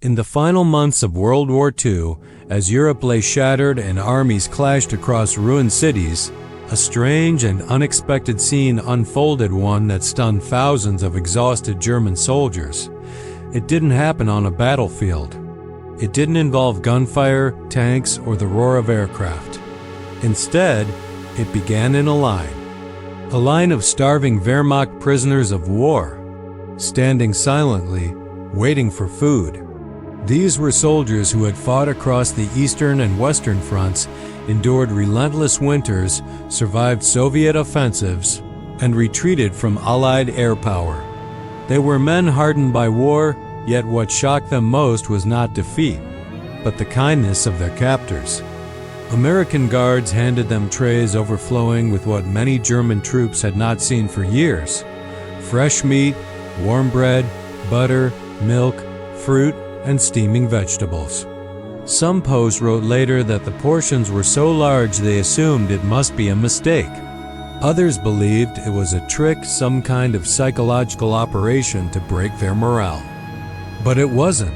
In the final months of World War II, as Europe lay shattered and armies clashed across ruined cities, a strange and unexpected scene unfolded, one that stunned thousands of exhausted German soldiers. It didn't happen on a battlefield. It didn't involve gunfire, tanks, or the roar of aircraft. Instead, it began in a line of starving Wehrmacht prisoners of war, standing silently, waiting for food. These were soldiers who had fought across the Eastern and Western fronts, endured relentless winters, survived Soviet offensives, and retreated from Allied air power. They were men hardened by war, yet what shocked them most was not defeat, but the kindness of their captors. American guards handed them trays overflowing with what many German troops had not seen for years: fresh meat, warm bread, butter, milk, fruit, and steaming vegetables. Some posts wrote later that the portions were so large they assumed it must be a mistake. Others believed it was a trick, some kind of psychological operation to break their morale. But it wasn't.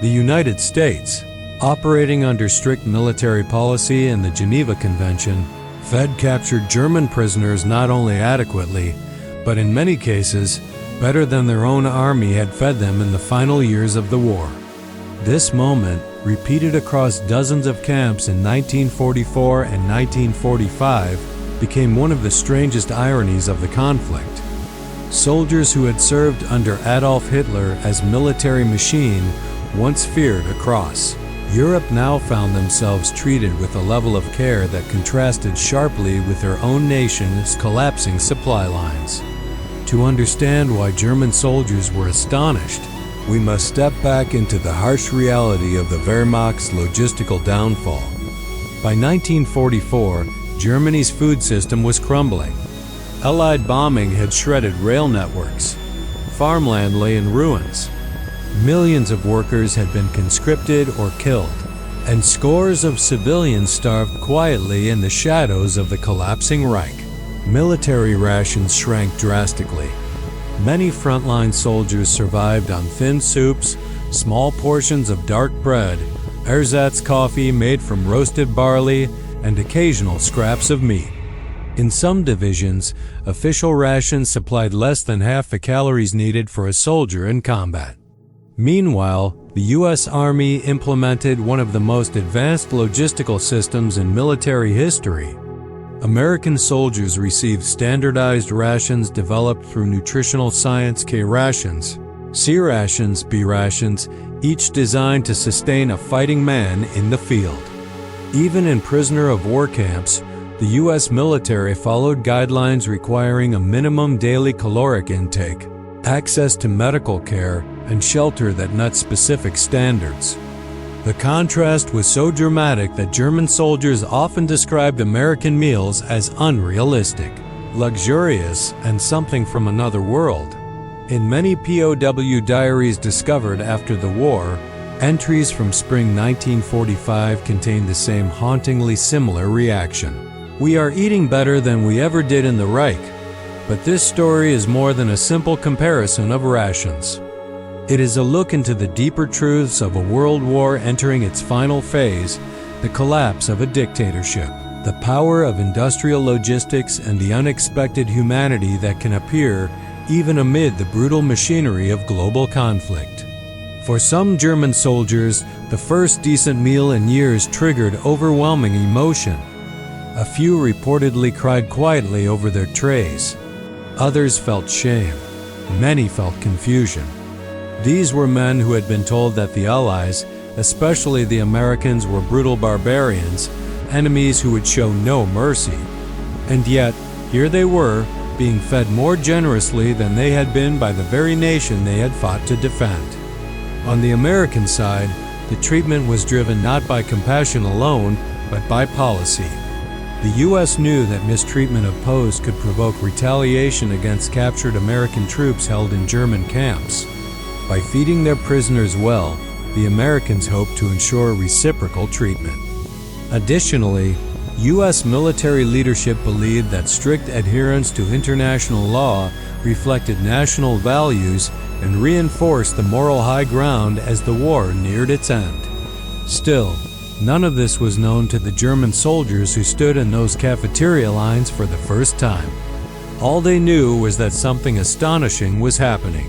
The United States, operating under strict military policy and the Geneva Convention, fed captured German prisoners not only adequately, but in many cases, better than their own army had fed them in the final years of the war. This moment, repeated across dozens of camps in 1944 and 1945, became one of the strangest ironies of the conflict. Soldiers who had served under Adolf Hitler as military machine once feared a cross. Europe now found themselves treated with a level of care that contrasted sharply with their own nation's collapsing supply lines. To understand why German soldiers were astonished, we must step back into the harsh reality of the Wehrmacht's logistical downfall. By 1944, Germany's food system was crumbling. Allied bombing had shredded rail networks. Farmland lay in ruins. Millions of workers had been conscripted or killed, and scores of civilians starved quietly in the shadows of the collapsing Reich. Military rations shrank drastically. Many frontline soldiers survived on thin soups, small portions of dark bread, ersatz coffee made from roasted barley, and occasional scraps of meat. In some divisions, official rations supplied less than half the calories needed for a soldier in combat. Meanwhile, the U.S. Army implemented one of the most advanced logistical systems in military history. American soldiers received standardized rations developed through nutritional science: K rations, C rations, B rations, each designed to sustain a fighting man in the field. Even in prisoner of war camps, the U.S. military followed guidelines requiring a minimum daily caloric intake, access to medical care, and shelter that met specific standards. The contrast was so dramatic that German soldiers often described American meals as unrealistic, luxurious, and something from another world. In many POW diaries discovered after the war, entries from spring 1945 contained the same hauntingly similar reaction. "We are eating better than we ever did in the Reich," but this story is more than a simple comparison of rations. It is a look into the deeper truths of a world war entering its final phase, the collapse of a dictatorship, the power of industrial logistics, and the unexpected humanity that can appear even amid the brutal machinery of global conflict. For some German soldiers, the first decent meal in years triggered overwhelming emotion. A few reportedly cried quietly over their trays. Others felt shame. Many felt confusion. These were men who had been told that the Allies, especially the Americans, were brutal barbarians, enemies who would show no mercy. And yet, here they were, being fed more generously than they had been by the very nation they had fought to defend. On the American side, the treatment was driven not by compassion alone, but by policy. The U.S. knew that mistreatment of POWs could provoke retaliation against captured American troops held in German camps. By feeding their prisoners well, the Americans hoped to ensure reciprocal treatment. Additionally, U.S. military leadership believed that strict adherence to international law reflected national values and reinforced the moral high ground as the war neared its end. Still, none of this was known to the German soldiers who stood in those cafeteria lines for the first time. All they knew was that something astonishing was happening.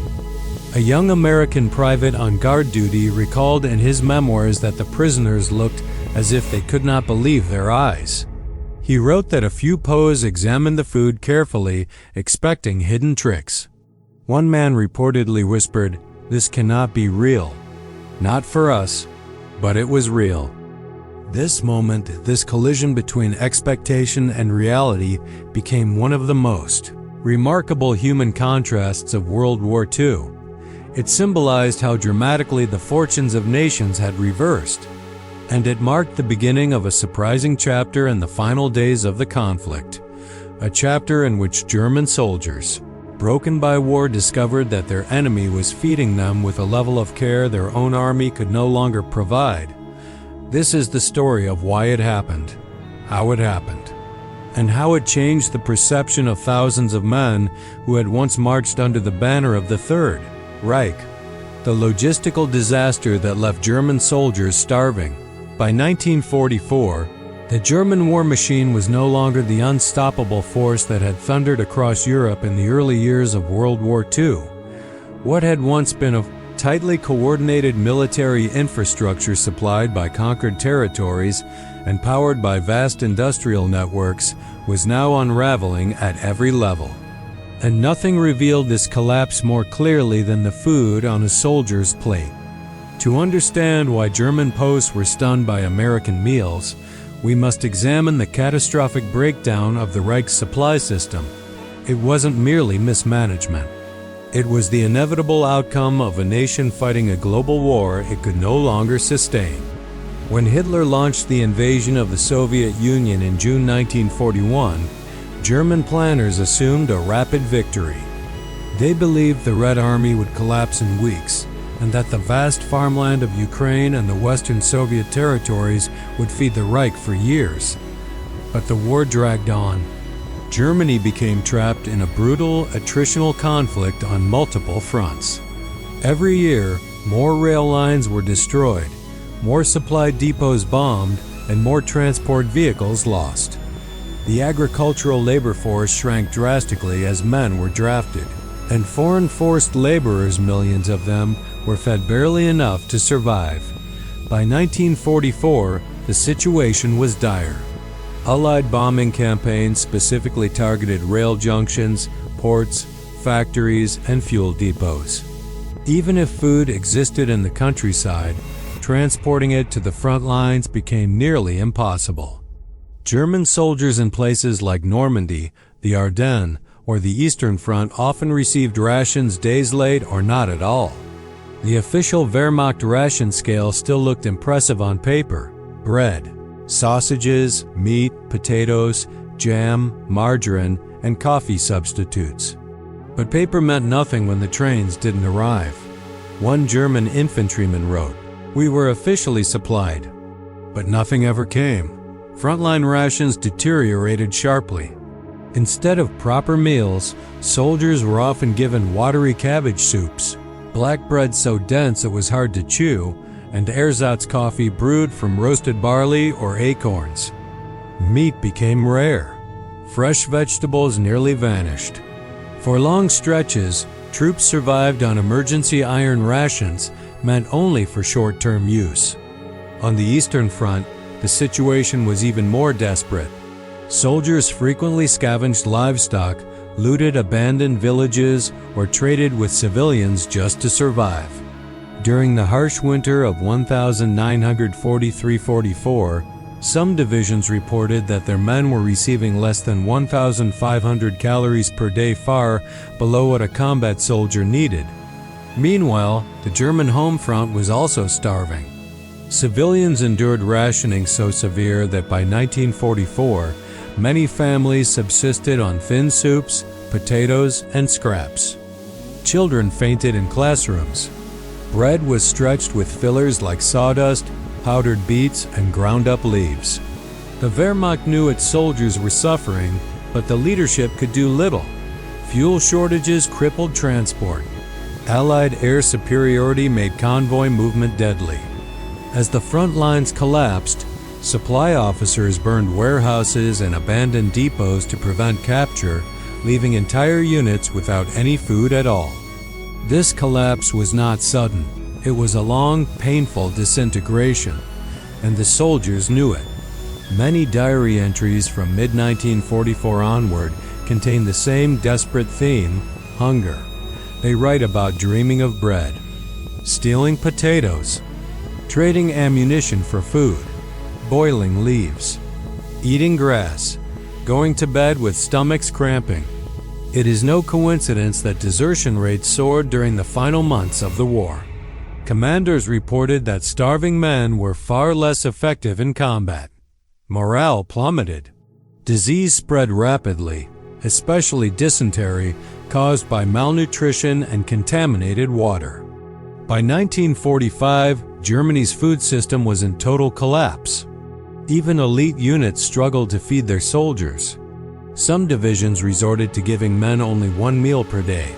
A young American private on guard duty recalled in his memoirs that the prisoners looked as if they could not believe their eyes. He wrote that a few POWs examined the food carefully, expecting hidden tricks. One man reportedly whispered, "This cannot be real." Not for us, but it was real. This moment, this collision between expectation and reality, became one of the most remarkable human contrasts of World War II. It symbolized how dramatically the fortunes of nations had reversed, and it marked the beginning of a surprising chapter in the final days of the conflict, a chapter in which German soldiers, broken by war, discovered that their enemy was feeding them with a level of care their own army could no longer provide. This is the story of why it happened, how it happened, and how it changed the perception of thousands of men who had once marched under the banner of the Third Reich, the logistical disaster that left German soldiers starving. By 1944, the German war machine was no longer the unstoppable force that had thundered across Europe in the early years of World War II. What had once been a tightly coordinated military infrastructure supplied by conquered territories and powered by vast industrial networks was now unraveling at every level. And nothing revealed this collapse more clearly than the food on a soldier's plate. To understand why German posts were stunned by American meals, we must examine the catastrophic breakdown of the Reich's supply system. It wasn't merely mismanagement. It was the inevitable outcome of a nation fighting a global war it could no longer sustain. When Hitler launched the invasion of the Soviet Union in June 1941, German planners assumed a rapid victory. They believed the Red Army would collapse in weeks, and that the vast farmland of Ukraine and the Western Soviet territories would feed the Reich for years. But the war dragged on. Germany became trapped in a brutal, attritional conflict on multiple fronts. Every year, more rail lines were destroyed, more supply depots bombed, and more transport vehicles lost. The agricultural labor force shrank drastically as men were drafted, and foreign forced laborers, millions of them, were fed barely enough to survive. By 1944, the situation was dire. Allied bombing campaigns specifically targeted rail junctions, ports, factories, and fuel depots. Even if food existed in the countryside, transporting it to the front lines became nearly impossible. German soldiers in places like Normandy, the Ardennes, or the Eastern Front often received rations days late or not at all. The official Wehrmacht ration scale still looked impressive on paper: bread, sausages, meat, potatoes, jam, margarine, and coffee substitutes. But paper meant nothing when the trains didn't arrive. One German infantryman wrote, "We were officially supplied, but nothing ever came." Frontline rations deteriorated sharply. Instead of proper meals, soldiers were often given watery cabbage soups, black bread so dense it was hard to chew, and ersatz coffee brewed from roasted barley or acorns. Meat became rare. Fresh vegetables nearly vanished. For long stretches, troops survived on emergency iron rations meant only for short-term use. On the Eastern Front, the situation was even more desperate. Soldiers frequently scavenged livestock, looted abandoned villages, or traded with civilians just to survive. During the harsh winter of 1943-44, some divisions reported that their men were receiving less than 1,500 calories per day, far below what a combat soldier needed. Meanwhile, the German home front was also starving. Civilians endured rationing so severe that by 1944, many families subsisted on thin soups, potatoes, and scraps. Children fainted in classrooms. Bread was stretched with fillers like sawdust, powdered beets, and ground-up leaves. The Wehrmacht knew its soldiers were suffering, but the leadership could do little. Fuel shortages crippled transport. Allied air superiority made convoy movement deadly. As the front lines collapsed, supply officers burned warehouses and abandoned depots to prevent capture, leaving entire units without any food at all. This collapse was not sudden. It was a long, painful disintegration, and the soldiers knew it. Many diary entries from mid-1944 onward contain the same desperate theme: hunger. They write about dreaming of bread, stealing potatoes, trading ammunition for food, boiling leaves, eating grass, going to bed with stomachs cramping. It is no coincidence that desertion rates soared during the final months of the war. Commanders reported that starving men were far less effective in combat. Morale plummeted. Disease spread rapidly, especially dysentery, caused by malnutrition and contaminated water. By 1945, Germany's food system was in total collapse. Even elite units struggled to feed their soldiers. Some divisions resorted to giving men only one meal per day.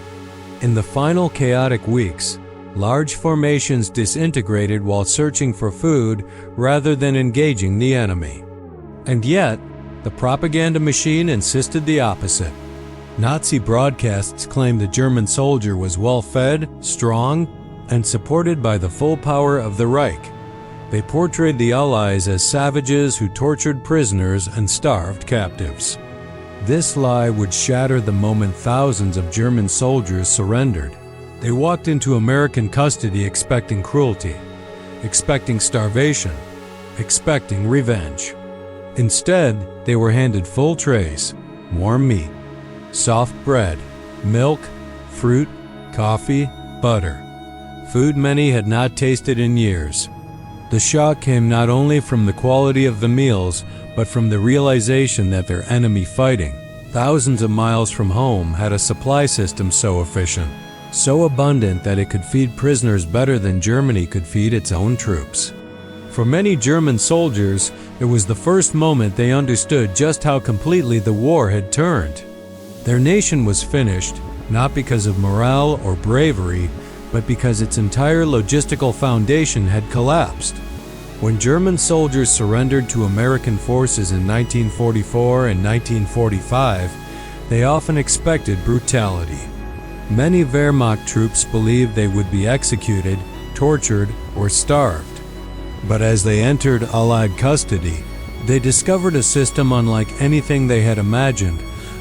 In the final chaotic weeks, large formations disintegrated while searching for food rather than engaging the enemy. And yet, the propaganda machine insisted the opposite. Nazi broadcasts claimed the German soldier was well-fed, strong, and supported by the full power of the Reich. They portrayed the Allies as savages who tortured prisoners and starved captives. This lie would shatter the moment thousands of German soldiers surrendered. They walked into American custody expecting cruelty, expecting starvation, expecting revenge. Instead, they were handed full trays, warm meat, soft bread, milk, fruit, coffee, butter. Food many had not tasted in years. The shock came not only from the quality of the meals, but from the realization that their enemy fighting, thousands of miles from home, had a supply system so efficient, so abundant that it could feed prisoners better than Germany could feed its own troops. For many German soldiers, it was the first moment they understood just how completely the war had turned. Their nation was finished, not because of morale or bravery, but because its entire logistical foundation had collapsed. When German soldiers surrendered to American forces in 1944 and 1945, they often expected brutality. Many Wehrmacht troops believed they would be executed, tortured, or starved. But as they entered Allied custody, they discovered a system unlike anything they had imagined,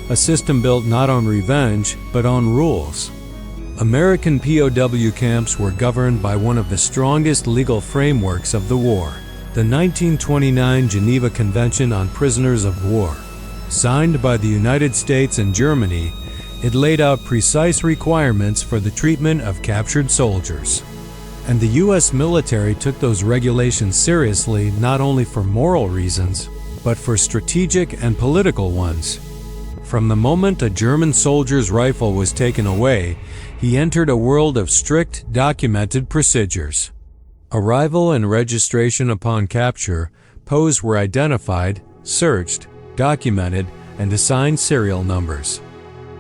a system built not on revenge, but on rules. American POW camps were governed by one of the strongest legal frameworks of the war, the 1929 Geneva Convention on Prisoners of War. Signed by the United States and Germany, it laid out precise requirements for the treatment of captured soldiers. And the U.S. military took those regulations seriously not only for moral reasons, but for strategic and political ones. From the moment a German soldier's rifle was taken away, he entered a world of strict, documented procedures. Arrival and registration upon capture, POWs were identified, searched, documented, and assigned serial numbers.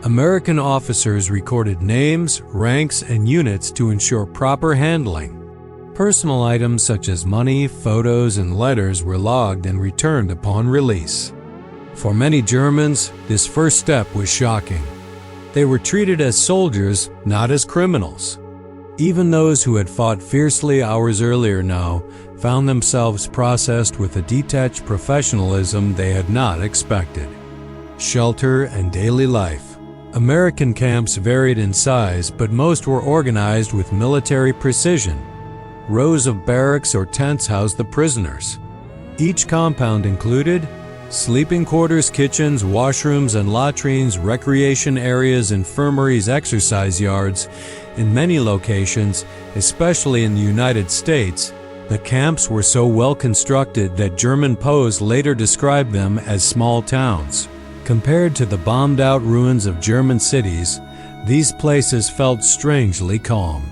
American officers recorded names, ranks, and units to ensure proper handling. Personal items such as money, photos, and letters were logged and returned upon release. For many Germans, this first step was shocking. They were treated as soldiers, not as criminals. Even those who had fought fiercely hours earlier now found themselves processed with a detached professionalism they had not expected. Shelter and daily life. American camps varied in size, but most were organized with military precision. Rows of barracks or tents housed the prisoners. Each compound included sleeping quarters, kitchens, washrooms and latrines, recreation areas, infirmaries, exercise yards. In many locations, especially in the United States, the camps were so well constructed that German POWs later described them as small towns. Compared to the bombed-out ruins of German cities, these places felt strangely calm.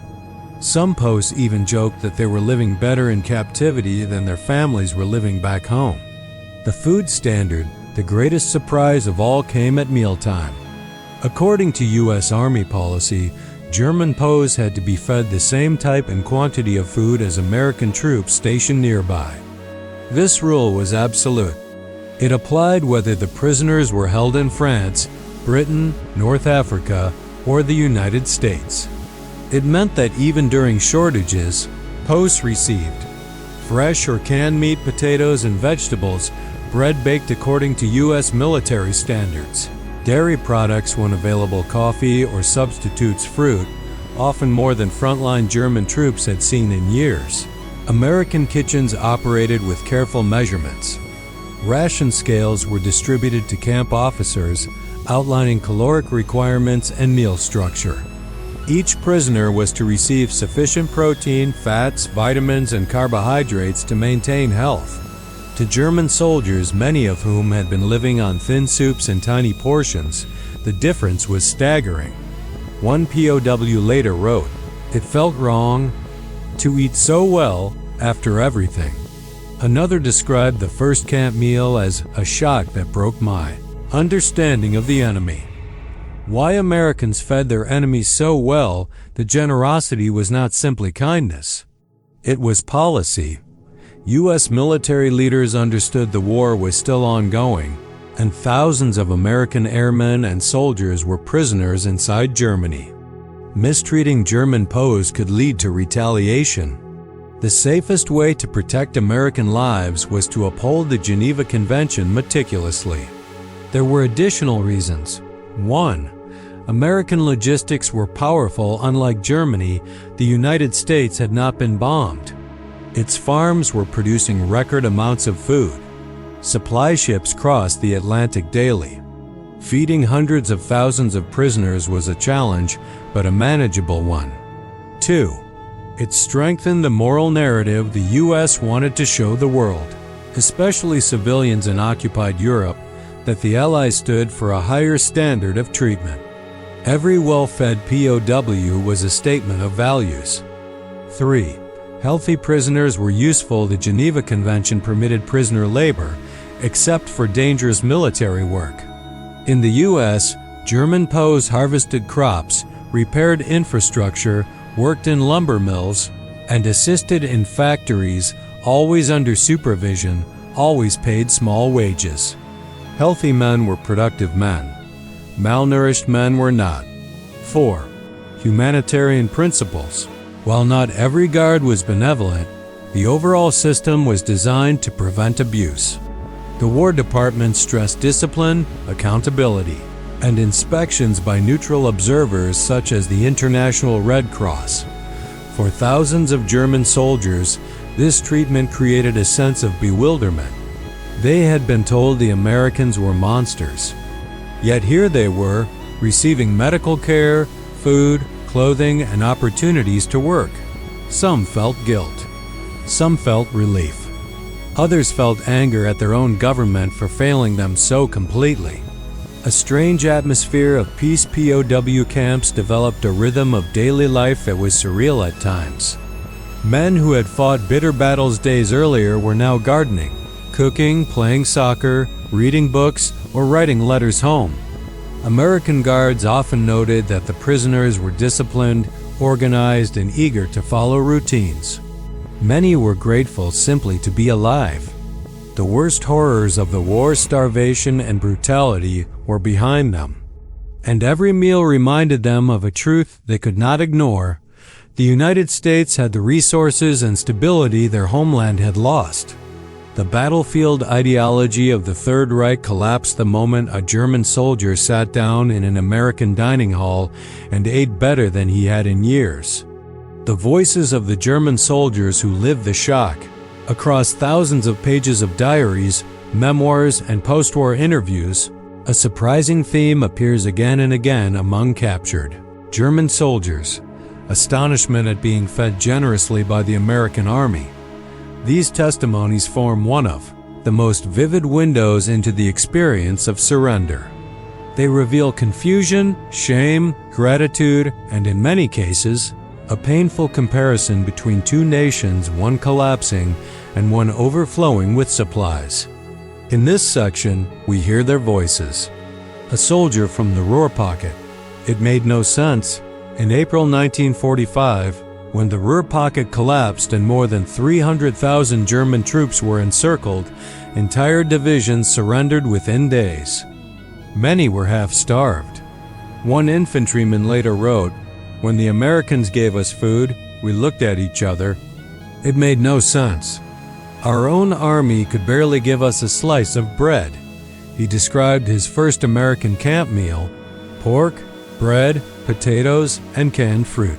Some POWs even joked that they were living better in captivity than their families were living back home. The food standard, the greatest surprise of all, came at mealtime. According to U.S. Army policy, German POWs had to be fed the same type and quantity of food as American troops stationed nearby. This rule was absolute. It applied whether the prisoners were held in France, Britain, North Africa, or the United States. It meant that even during shortages, POWs received fresh or canned meat, potatoes, and vegetables, bread baked according to U.S. military standards, dairy products when available, coffee or substitutes fruit, often more than frontline German troops had seen in years. American kitchens operated with careful measurements. Ration scales were distributed to camp officers, outlining caloric requirements and meal structure. Each prisoner was to receive sufficient protein, fats, vitamins, and carbohydrates to maintain health. To German soldiers, many of whom had been living on thin soups and tiny portions, the difference was staggering. One POW later wrote, "It felt wrong to eat so well after everything." Another described the first camp meal as a shock that broke my understanding of the enemy. Why Americans fed their enemies so well, the generosity was not simply kindness. It was policy. U.S. military leaders understood the war was still ongoing, and thousands of American airmen and soldiers were prisoners inside Germany. Mistreating German POWs could lead to retaliation. The safest way to protect American lives was to uphold the Geneva Convention meticulously. There were additional reasons. 1. American logistics were powerful. Unlike Germany, the United States had not been bombed. Its farms were producing record amounts of food. Supply ships crossed the Atlantic daily. Feeding hundreds of thousands of prisoners was a challenge, but a manageable one. 2. It strengthened the moral narrative the U.S. wanted to show the world, especially civilians in occupied Europe, that the Allies stood for a higher standard of treatment. Every well-fed POW was a statement of values. 3. Healthy prisoners were useful. The Geneva Convention permitted prisoner labor, except for dangerous military work. In the U.S., German POWs harvested crops, repaired infrastructure, worked in lumber mills, and assisted in factories, always under supervision, always paid small wages. Healthy men were productive men. Malnourished men were not. 4. Humanitarian principles. While not every guard was benevolent, the overall system was designed to prevent abuse. The War Department stressed discipline, accountability, and inspections by neutral observers such as the International Red Cross. For thousands of German soldiers, this treatment created a sense of bewilderment. They had been told the Americans were monsters. Yet here they were, receiving medical care, food, clothing, and opportunities to work. Some felt guilt. Some felt relief. Others felt anger at their own government for failing them so completely. A strange atmosphere of peace POW camps developed a rhythm of daily life that was surreal at times. Men who had fought bitter battles days earlier were now gardening, cooking, playing soccer, reading books, or writing letters home. American guards often noted that the prisoners were disciplined, organized, and eager to follow routines. Many were grateful simply to be alive. The worst horrors of the war, starvation, and brutality were behind them. And every meal reminded them of a truth they could not ignore. The United States had the resources and stability their homeland had lost. The battlefield ideology of the Third Reich collapsed the moment a German soldier sat down in an American dining hall and ate better than he had in years. The voices of the German soldiers who lived the shock, across thousands of pages of diaries, memoirs, and post-war interviews, a surprising theme appears again and again among captured German soldiers: astonishment at being fed generously by the American army. These testimonies form one of the most vivid windows into the experience of surrender. They reveal confusion, shame, gratitude, and in many cases, a painful comparison between two nations, one collapsing and one overflowing with supplies. In this section, we hear their voices. A soldier from the Ruhr pocket. It made no sense. In April 1945, when the Ruhr pocket collapsed and more than 300,000 German troops were encircled, entire divisions surrendered within days. Many were half-starved. One infantryman later wrote, "When the Americans gave us food, we looked at each other. It made no sense. Our own army could barely give us a slice of bread." He described his first American camp meal: pork, bread, potatoes, and canned fruit.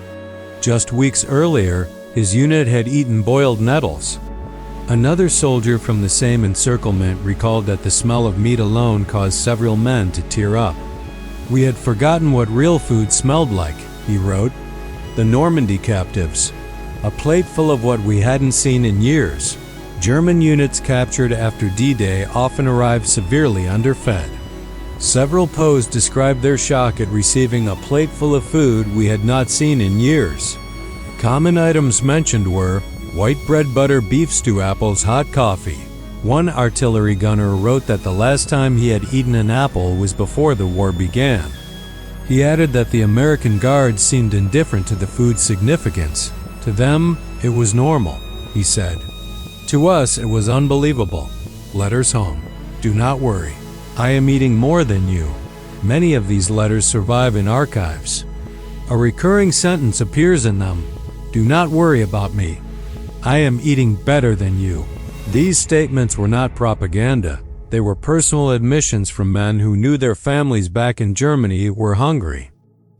Just weeks earlier, his unit had eaten boiled nettles. Another soldier from the same encirclement recalled that the smell of meat alone caused several men to tear up. "We had forgotten what real food smelled like," he wrote. The Normandy captives, a plate full of what we hadn't seen in years. German units captured after D-Day often arrived severely underfed. Several POWs described their shock at receiving a plate full of food we had not seen in years. Common items mentioned were white bread, butter, beef stew, apples, hot coffee. One artillery gunner wrote that the last time he had eaten an apple was before the war began. He added that the American guards seemed indifferent to the food's significance. To them, it was normal, he said. To us, it was unbelievable. Letters home. "Do not worry. I am eating more than you." Many of these letters survive in archives. A recurring sentence appears in them: "Do not worry about me. I am eating better than you." These statements were not propaganda. They were personal admissions from men who knew their families back in Germany were hungry.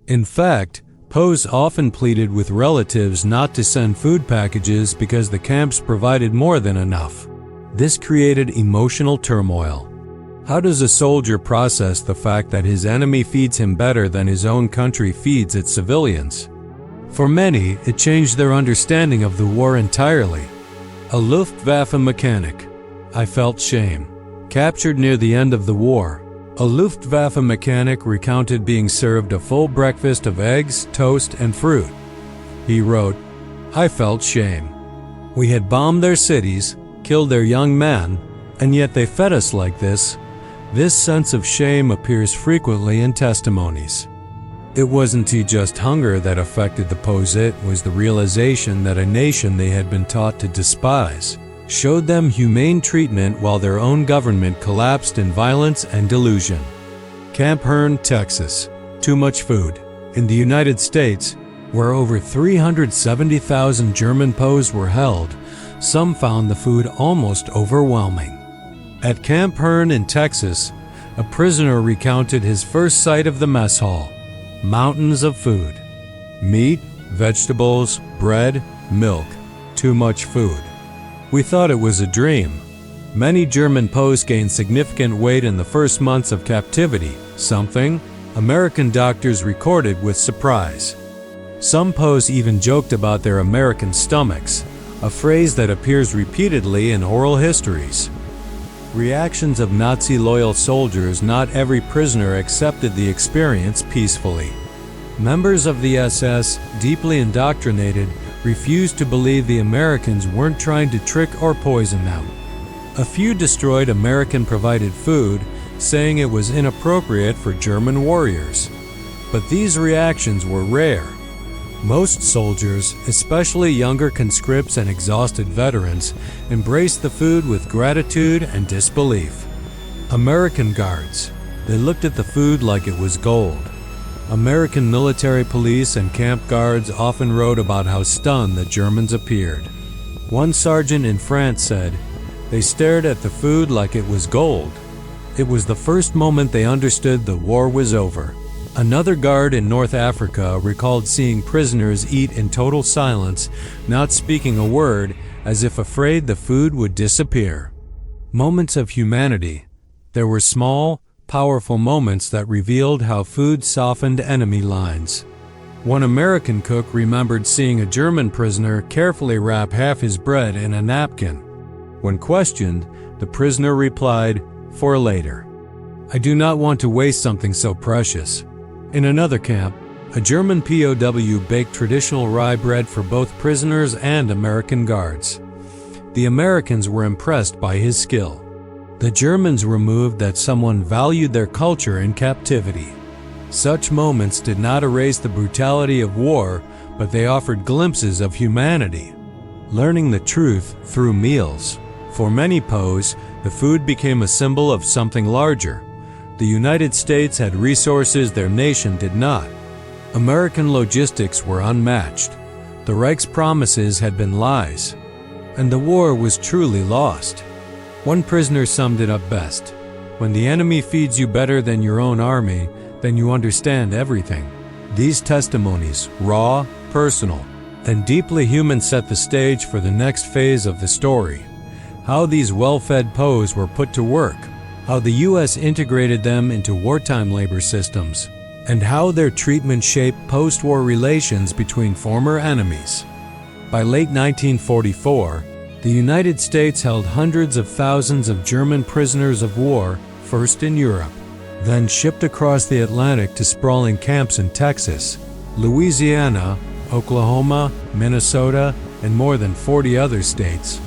In fact, POWs often pleaded with relatives not to send food packages because the camps provided more than enough. This created emotional turmoil. How does a soldier process the fact that his enemy feeds him better than his own country feeds its civilians? For many, it changed their understanding of the war entirely. A Luftwaffe mechanic. "I felt shame." Captured near the end of the war, a Luftwaffe mechanic recounted being served a full breakfast of eggs, toast, and fruit. He wrote, "I felt shame. We had bombed their cities, killed their young men, and yet they fed us like this." This sense of shame appears frequently in testimonies. It wasn't just hunger that affected the POWs, it was the realization that a nation they had been taught to despise showed them humane treatment while their own government collapsed in violence and delusion. Camp Hearn, Texas. Too much food. In the United States, where over 370,000 German POWs were held, some found the food almost overwhelming. At Camp Hearn in Texas, a prisoner recounted his first sight of the mess hall. Mountains of food. Meat, vegetables, bread, milk. Too much food. "We thought it was a dream." Many German POWs gained significant weight in the first months of captivity, something American doctors recorded with surprise. Some POWs even joked about their American stomachs, a phrase that appears repeatedly in oral histories. Reactions of Nazi-loyal soldiers. Not every prisoner accepted the experience peacefully. Members of the SS, deeply indoctrinated, refused to believe the Americans weren't trying to trick or poison them. A few destroyed American-provided food, saying it was inappropriate for German warriors. But these reactions were rare. Most soldiers, especially younger conscripts and exhausted veterans, embraced the food with gratitude and disbelief. American guards. They looked at the food like it was gold. American military police and camp guards often wrote about how stunned the Germans appeared. One sergeant in France said, "They stared at the food like it was gold. It was the first moment they understood the war was over." Another guard in North Africa recalled seeing prisoners eat in total silence, not speaking a word, as if afraid the food would disappear. Moments of humanity. There were small, powerful moments that revealed how food softened enemy lines. One American cook remembered seeing a German prisoner carefully wrap half his bread in a napkin. When questioned, the prisoner replied, "For later. I do not want to waste something so precious." In another camp, a German POW baked traditional rye bread for both prisoners and American guards. The Americans were impressed by his skill. The Germans were moved that someone valued their culture in captivity. Such moments did not erase the brutality of war, but they offered glimpses of humanity. Learning the truth through meals. For many POWs, the food became a symbol of something larger. The United States had resources their nation did not. American logistics were unmatched. The Reich's promises had been lies, and the war was truly lost. One prisoner summed it up best: "When the enemy feeds you better than your own army, then you understand everything." These testimonies, raw, personal, and deeply human, set the stage for the next phase of the story. How these well-fed POWs were put to work, how the U.S. integrated them into wartime labor systems, and how their treatment shaped post-war relations between former enemies. By late 1944, the United States held hundreds of thousands of German prisoners of war, first in Europe, then shipped across the Atlantic to sprawling camps in Texas, Louisiana, Oklahoma, Minnesota, and more than 40 other states.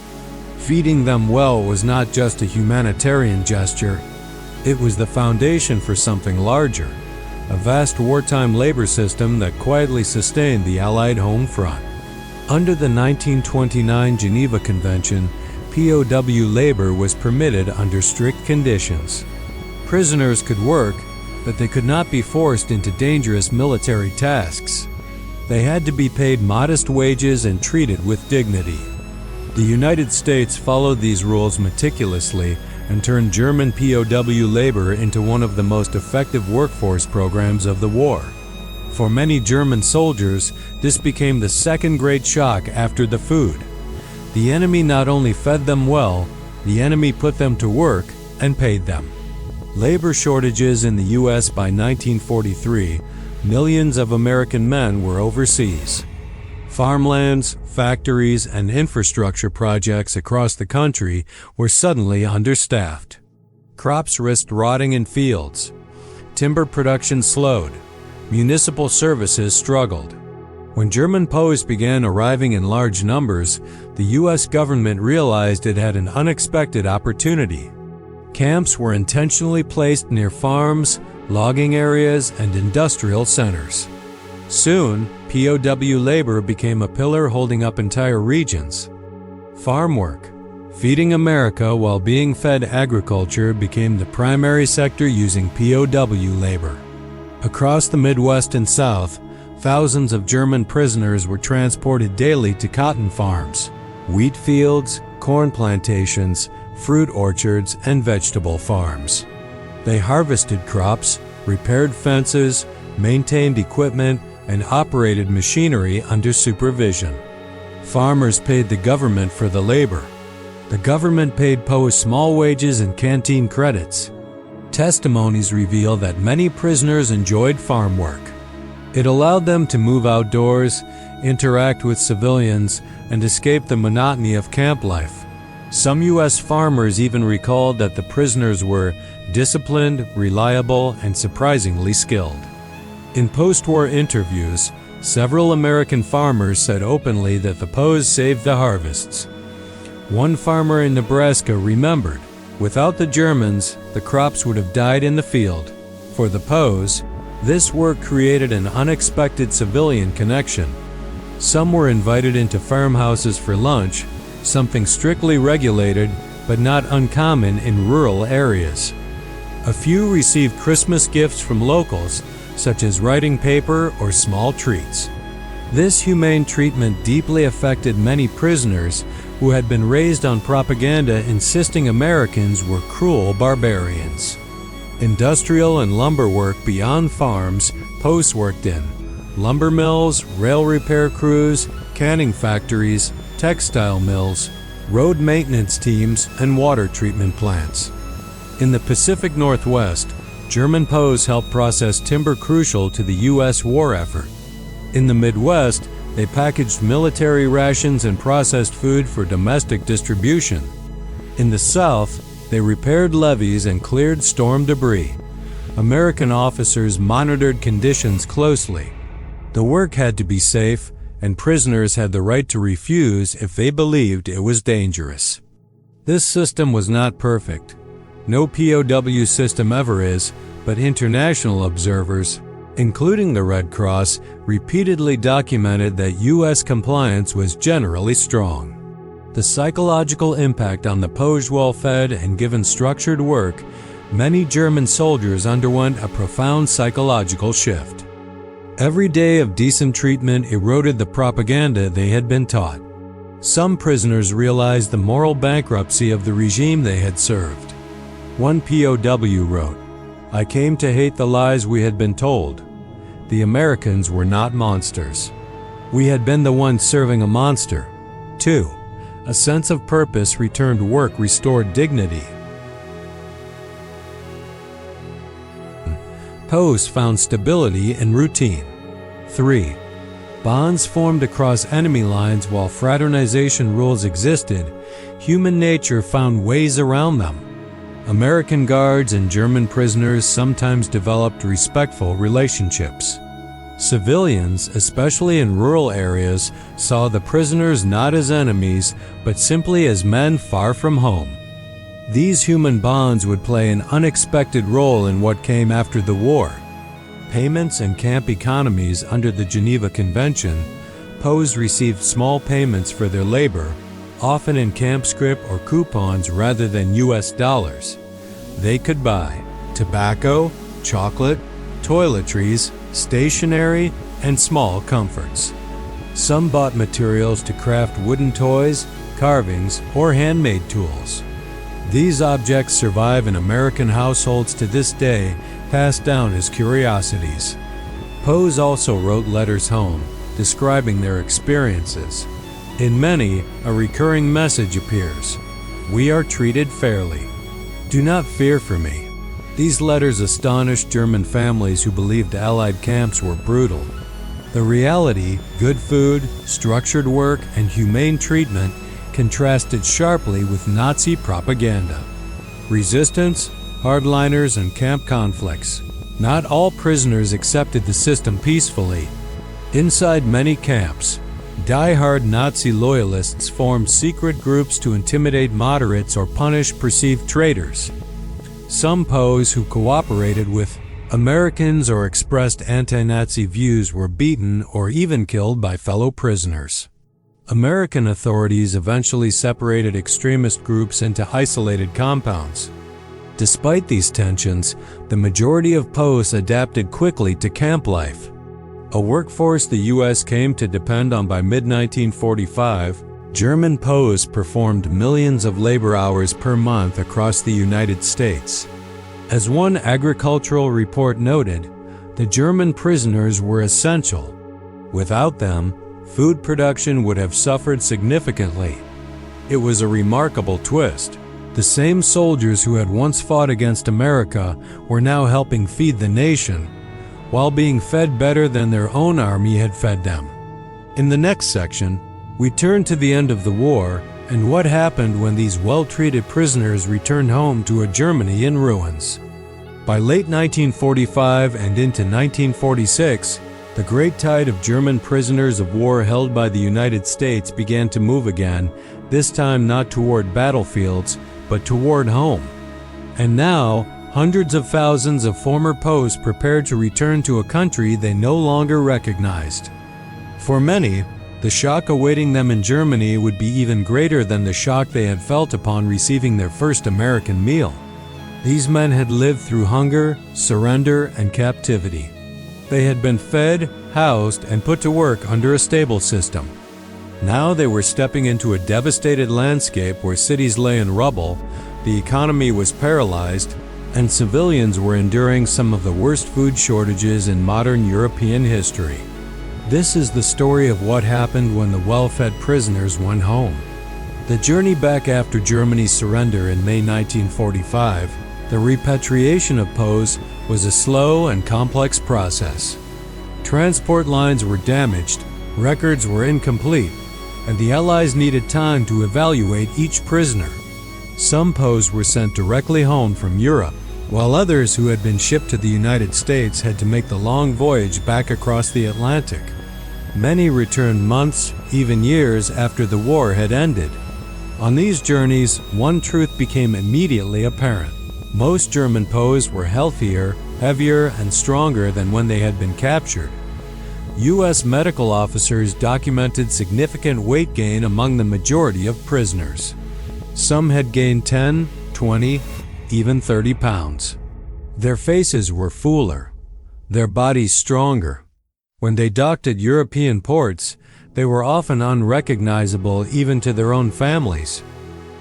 Feeding them well was not just a humanitarian gesture, it was the foundation for something larger, a vast wartime labor system that quietly sustained the Allied home front. Under the 1929 Geneva Convention, POW labor was permitted under strict conditions. Prisoners could work, but they could not be forced into dangerous military tasks. They had to be paid modest wages and treated with dignity. The United States followed these rules meticulously and turned German POW labor into one of the most effective workforce programs of the war. For many German soldiers, this became the second great shock after the food. The enemy not only fed them well, the enemy put them to work and paid them. Labor shortages in the U.S. by 1943, millions of American men were overseas. Farmlands, factories, and infrastructure projects across the country were suddenly understaffed. Crops risked rotting in fields. Timber production slowed. Municipal services struggled. When German POWs began arriving in large numbers, the U.S. government realized it had an unexpected opportunity. Camps were intentionally placed near farms, logging areas, and industrial centers. Soon, POW labor became a pillar holding up entire regions. Farm work, feeding America while being fed agriculture, became the primary sector using POW labor. Across the Midwest and South, thousands of German prisoners were transported daily to cotton farms, wheat fields, corn plantations, fruit orchards, and vegetable farms. They harvested crops, repaired fences, maintained equipment, and operated machinery under supervision. Farmers paid the government for the labor. The government paid POWs small wages and canteen credits. Testimonies reveal that many prisoners enjoyed farm work. It allowed them to move outdoors, interact with civilians, and escape the monotony of camp life. Some U.S. farmers even recalled that the prisoners were disciplined, reliable, and surprisingly skilled. In post-war interviews, several American farmers said openly that the POWs saved the harvests. One farmer in Nebraska remembered, "Without the Germans, the crops would have died in the field." For the POWs, this work created an unexpected civilian connection. Some were invited into farmhouses for lunch, something strictly regulated but not uncommon in rural areas. A few received Christmas gifts from locals, such as writing paper or small treats. This humane treatment deeply affected many prisoners who had been raised on propaganda insisting Americans were cruel barbarians. Industrial and lumber work beyond farms, POWs worked in lumber mills, rail repair crews, canning factories, textile mills, road maintenance teams, and water treatment plants. In the Pacific Northwest, German POWs helped process timber crucial to the U.S. war effort. In the Midwest, they packaged military rations and processed food for domestic distribution. In the South, they repaired levees and cleared storm debris. American officers monitored conditions closely. The work had to be safe, and prisoners had the right to refuse if they believed it was dangerous. This system was not perfect. No POW system ever is, but international observers, including the Red Cross, repeatedly documented that U.S. compliance was generally strong. The psychological impact on the POWs, well-fed and given structured work, many German soldiers underwent a profound psychological shift. Every day of decent treatment eroded the propaganda they had been taught. Some prisoners realized the moral bankruptcy of the regime they had served. One POW wrote, "I came to hate the lies we had been told. The Americans were not monsters. We had been the ones serving a monster." 2. A sense of purpose returned work restored dignity. POWs found stability in routine. 3. Bonds formed across enemy lines while fraternization rules existed. Human nature found ways around them. American guards and German prisoners sometimes developed respectful relationships. Civilians, especially in rural areas, saw the prisoners not as enemies, but simply as men far from home. These human bonds would play an unexpected role in what came after the war. Payments and camp economies under the Geneva Convention, POWs received small payments for their labor, often in camp scrip or coupons rather than US dollars. They could buy tobacco, chocolate, toiletries, stationery, and small comforts. Some bought materials to craft wooden toys, carvings, or handmade tools. These objects survive in American households to this day, passed down as curiosities. POWs also wrote letters home, describing their experiences. In many, a recurring message appears: "We are treated fairly. Do not fear for me." These letters astonished German families who believed Allied camps were brutal. The reality, good food, structured work, and humane treatment contrasted sharply with Nazi propaganda. Resistance, hardliners, and camp conflicts. Not all prisoners accepted the system peacefully. Inside many camps, die-hard Nazi loyalists formed secret groups to intimidate moderates or punish perceived traitors. Some POWs who cooperated with Americans or expressed anti-Nazi views were beaten or even killed by fellow prisoners. American authorities eventually separated extremist groups into isolated compounds. Despite these tensions, the majority of POWs adapted quickly to camp life. A workforce the U.S. came to depend on by mid-1945, German POWs performed millions of labor hours per month across the United States. As one agricultural report noted, the German prisoners were essential. Without them, food production would have suffered significantly. It was a remarkable twist. The same soldiers who had once fought against America were now helping feed the nation, while being fed better than their own army had fed them. In the next section, we turn to the end of the war and what happened when these well-treated prisoners returned home to a Germany in ruins. By late 1945 and into 1946, the great tide of German prisoners of war held by the United States began to move again, this time not toward battlefields, but toward home. And now, hundreds of thousands of former POWs prepared to return to a country they no longer recognized. For many, the shock awaiting them in Germany would be even greater than the shock they had felt upon receiving their first American meal. These men had lived through hunger, surrender, and captivity. They had been fed, housed, and put to work under a stable system. Now they were stepping into a devastated landscape where cities lay in rubble, the economy was paralyzed, and civilians were enduring some of the worst food shortages in modern European history. This is the story of what happened when the well-fed prisoners went home. The journey back after Germany's surrender in May 1945, the repatriation of POWs, was a slow and complex process. Transport lines were damaged, records were incomplete, and the Allies needed time to evaluate each prisoner. Some POWs were sent directly home from Europe, while others who had been shipped to the United States had to make the long voyage back across the Atlantic. Many returned months, even years after the war had ended. On these journeys, one truth became immediately apparent. Most German POWs were healthier, heavier and stronger than when they had been captured. U.S. medical officers documented significant weight gain among the majority of prisoners. Some had gained 10, 20, even 30 pounds. Their faces were fuller, their bodies stronger. When they docked at European ports, they were often unrecognizable even to their own families.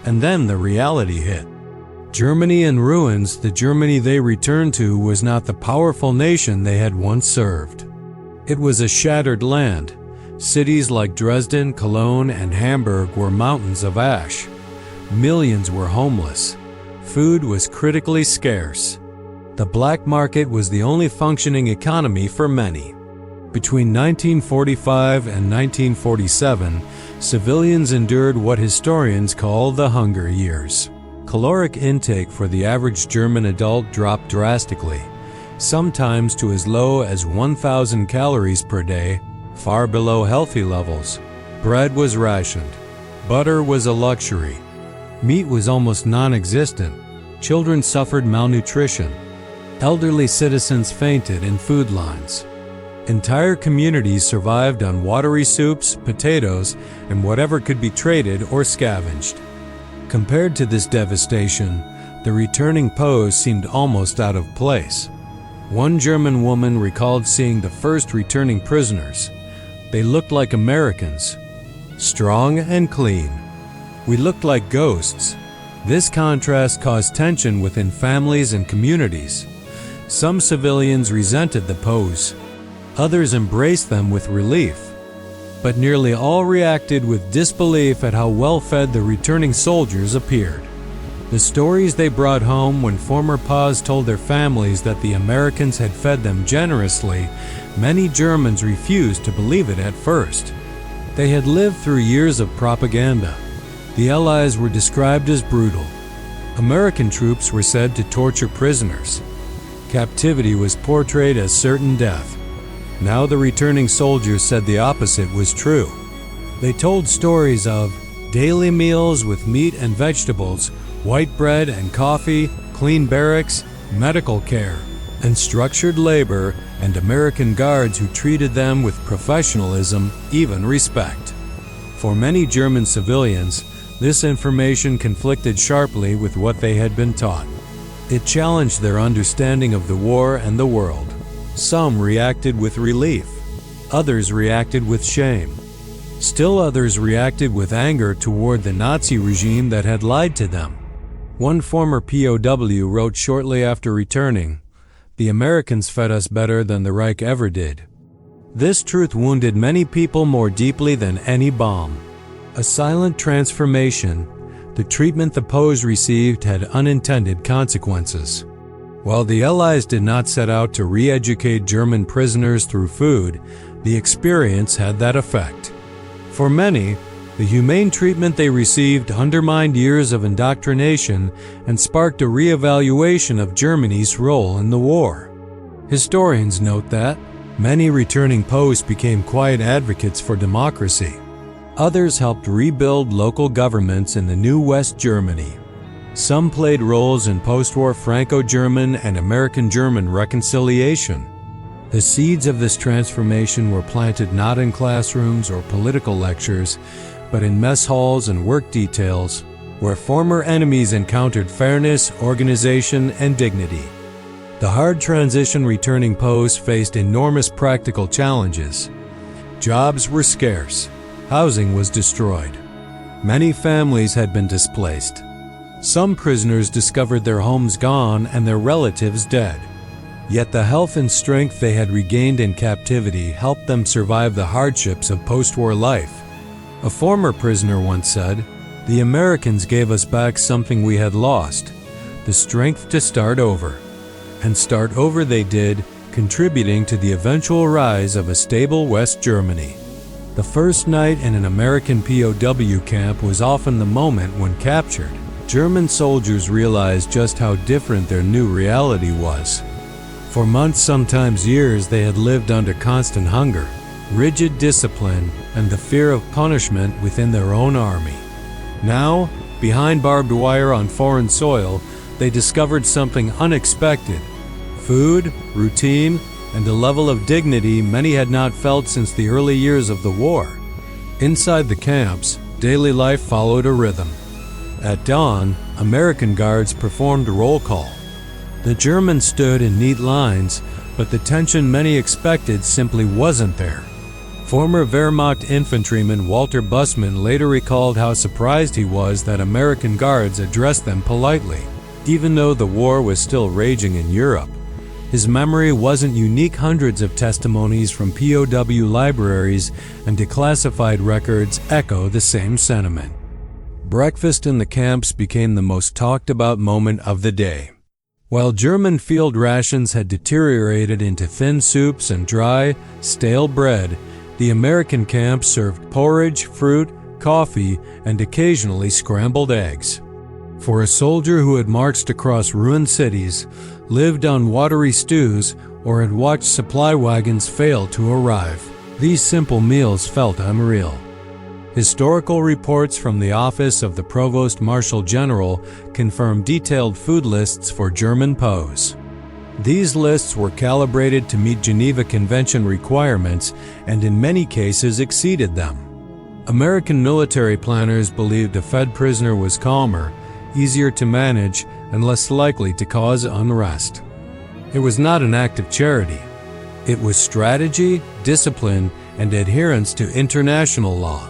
And then the reality hit. Germany in ruins, the Germany they returned to was not the powerful nation they had once served. It was a shattered land. Cities like Dresden, Cologne, and Hamburg were mountains of ash. Millions were homeless. Food was critically scarce. The black market was the only functioning economy for many. Between 1945 and 1947, civilians endured what historians call the Hunger Years. Caloric intake for the average German adult dropped drastically, sometimes to as low as 1,000 calories per day, far below healthy levels. Bread was rationed. Butter was a luxury. Meat was almost non-existent. Children suffered malnutrition. Elderly citizens fainted in food lines. Entire communities survived on watery soups, potatoes, and whatever could be traded or scavenged. Compared to this devastation, the returning POWs seemed almost out of place. One German woman recalled seeing the first returning prisoners. They looked like Americans, strong and clean. We looked like ghosts. This contrast caused tension within families and communities. Some civilians resented the POWs. Others embraced them with relief. But nearly all reacted with disbelief at how well-fed the returning soldiers appeared. The stories they brought home when former POWs told their families that the Americans had fed them generously, many Germans refused to believe it at first. They had lived through years of propaganda. The Allies were described as brutal. American troops were said to torture prisoners. Captivity was portrayed as certain death. Now the returning soldiers said the opposite was true. They told stories of daily meals with meat and vegetables, white bread and coffee, clean barracks, medical care, and structured labor, and American guards who treated them with professionalism, even respect. For many German civilians, this information conflicted sharply with what they had been taught. It challenged their understanding of the war and the world. Some reacted with relief. Others reacted with shame. Still others reacted with anger toward the Nazi regime that had lied to them. One former POW wrote shortly after returning, "The Americans fed us better than the Reich ever did." This truth wounded many people more deeply than any bomb. A silent transformation, the treatment the POWs received had unintended consequences. While the Allies did not set out to re-educate German prisoners through food, the experience had that effect. For many, the humane treatment they received undermined years of indoctrination and sparked a re-evaluation of Germany's role in the war. Historians note that many returning POWs became quiet advocates for democracy. Others helped rebuild local governments in the new West Germany. Some played roles in post-war Franco-German and American-German reconciliation. The seeds of this transformation were planted not in classrooms or political lectures, but in mess halls and work details, where former enemies encountered fairness, organization, and dignity. The hard transition returning POWs faced enormous practical challenges. Jobs were scarce. Housing was destroyed. Many families had been displaced. Some prisoners discovered their homes gone and their relatives dead. Yet the health and strength they had regained in captivity helped them survive the hardships of post-war life. A former prisoner once said, "The Americans gave us back something we had lost, the strength to start over." And start over they did, contributing to the eventual rise of a stable West Germany. The first night in an American POW camp was often the moment when captured. German soldiers realized just how different their new reality was. For months, sometimes years, they had lived under constant hunger, rigid discipline, and the fear of punishment within their own army. Now, behind barbed wire on foreign soil, they discovered something unexpected: food, routine, and a level of dignity many had not felt since the early years of the war. Inside the camps, daily life followed a rhythm. At dawn, American guards performed roll call. The Germans stood in neat lines, but the tension many expected simply wasn't there. Former Wehrmacht infantryman Walter Bussmann later recalled how surprised he was that American guards addressed them politely, even though the war was still raging in Europe. His memory wasn't unique. Hundreds of testimonies from POW libraries and declassified records echo the same sentiment. Breakfast in the camps became the most talked about moment of the day. While German field rations had deteriorated into thin soups and dry, stale bread, the American camps served porridge, fruit, coffee, and occasionally scrambled eggs. For a soldier who had marched across ruined cities, lived on watery stews, or had watched supply wagons fail to arrive, these simple meals felt unreal. Historical reports from the office of the Provost Marshal General confirm detailed food lists for German POWs. These lists were calibrated to meet Geneva Convention requirements and in many cases exceeded them. American military planners believed a fed prisoner was calmer, easier to manage, and less likely to cause unrest. It was not an act of charity. It was strategy, discipline, and adherence to international law.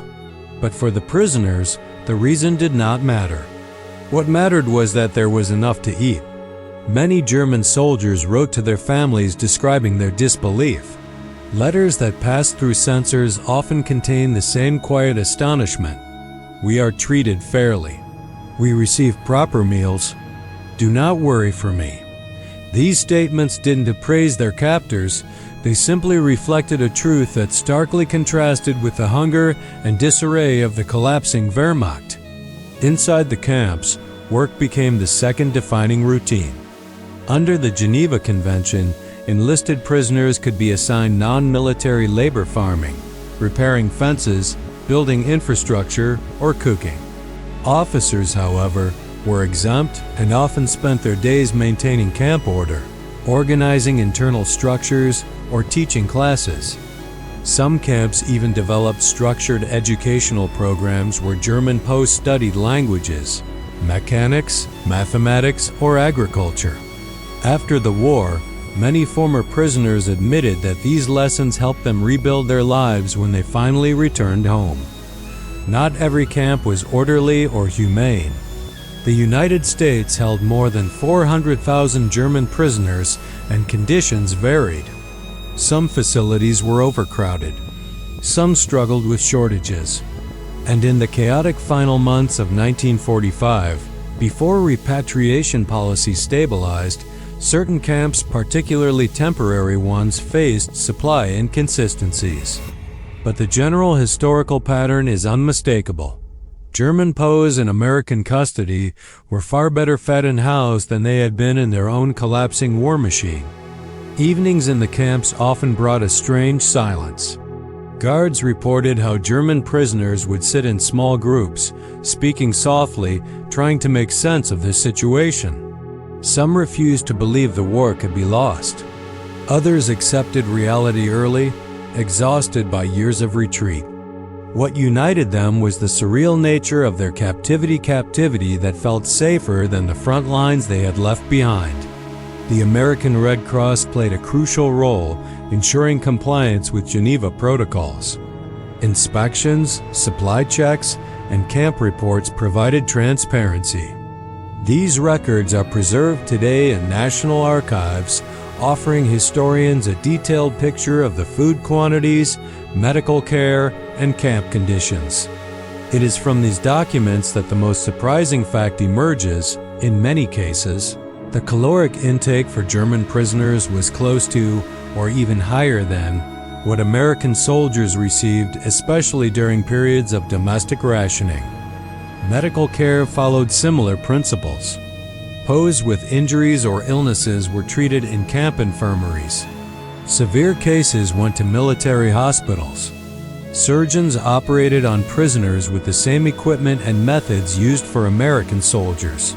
But for the prisoners, the reason did not matter. What mattered was that there was enough to eat. Many German soldiers wrote to their families describing their disbelief. Letters that passed through censors often contain the same quiet astonishment. We are treated fairly. We receive proper meals. Do not worry for me. These statements didn't appraise their captors. They simply reflected a truth that starkly contrasted with the hunger and disarray of the collapsing Wehrmacht. Inside the camps, work became the second defining routine. Under the Geneva Convention, enlisted prisoners could be assigned non-military labor farming, repairing fences, building infrastructure, or cooking. Officers, however, were exempt and often spent their days maintaining camp order, organizing internal structures, or teaching classes. Some camps even developed structured educational programs where German POWs studied languages, mechanics, mathematics, or agriculture. After the war, many former prisoners admitted that these lessons helped them rebuild their lives when they finally returned home. Not every camp was orderly or humane. The United States held more than 400,000 German prisoners, and conditions varied. Some facilities were overcrowded. Some struggled with shortages. And in the chaotic final months of 1945, before repatriation policy stabilized, certain camps, particularly temporary ones, faced supply inconsistencies. But the general historical pattern is unmistakable. German POWs in American custody were far better fed and housed than they had been in their own collapsing war machine. Evenings in the camps often brought a strange silence. Guards reported how German prisoners would sit in small groups, speaking softly, trying to make sense of the situation. Some refused to believe the war could be lost. Others accepted reality early, exhausted by years of retreat. What united them was the surreal nature of their captivity that felt safer than the front lines they had left behind. The American Red Cross played a crucial role, ensuring compliance with Geneva protocols. Inspections, supply checks, and camp reports provided transparency. These records are preserved today in national archives, offering historians a detailed picture of the food quantities, medical care, and camp conditions. It is from these documents that the most surprising fact emerges. In many cases, the caloric intake for German prisoners was close to, or even higher than, what American soldiers received, especially during periods of domestic rationing. Medical care followed similar principles. POWs with injuries or illnesses were treated in camp infirmaries. Severe cases went to military hospitals. Surgeons operated on prisoners with the same equipment and methods used for American soldiers.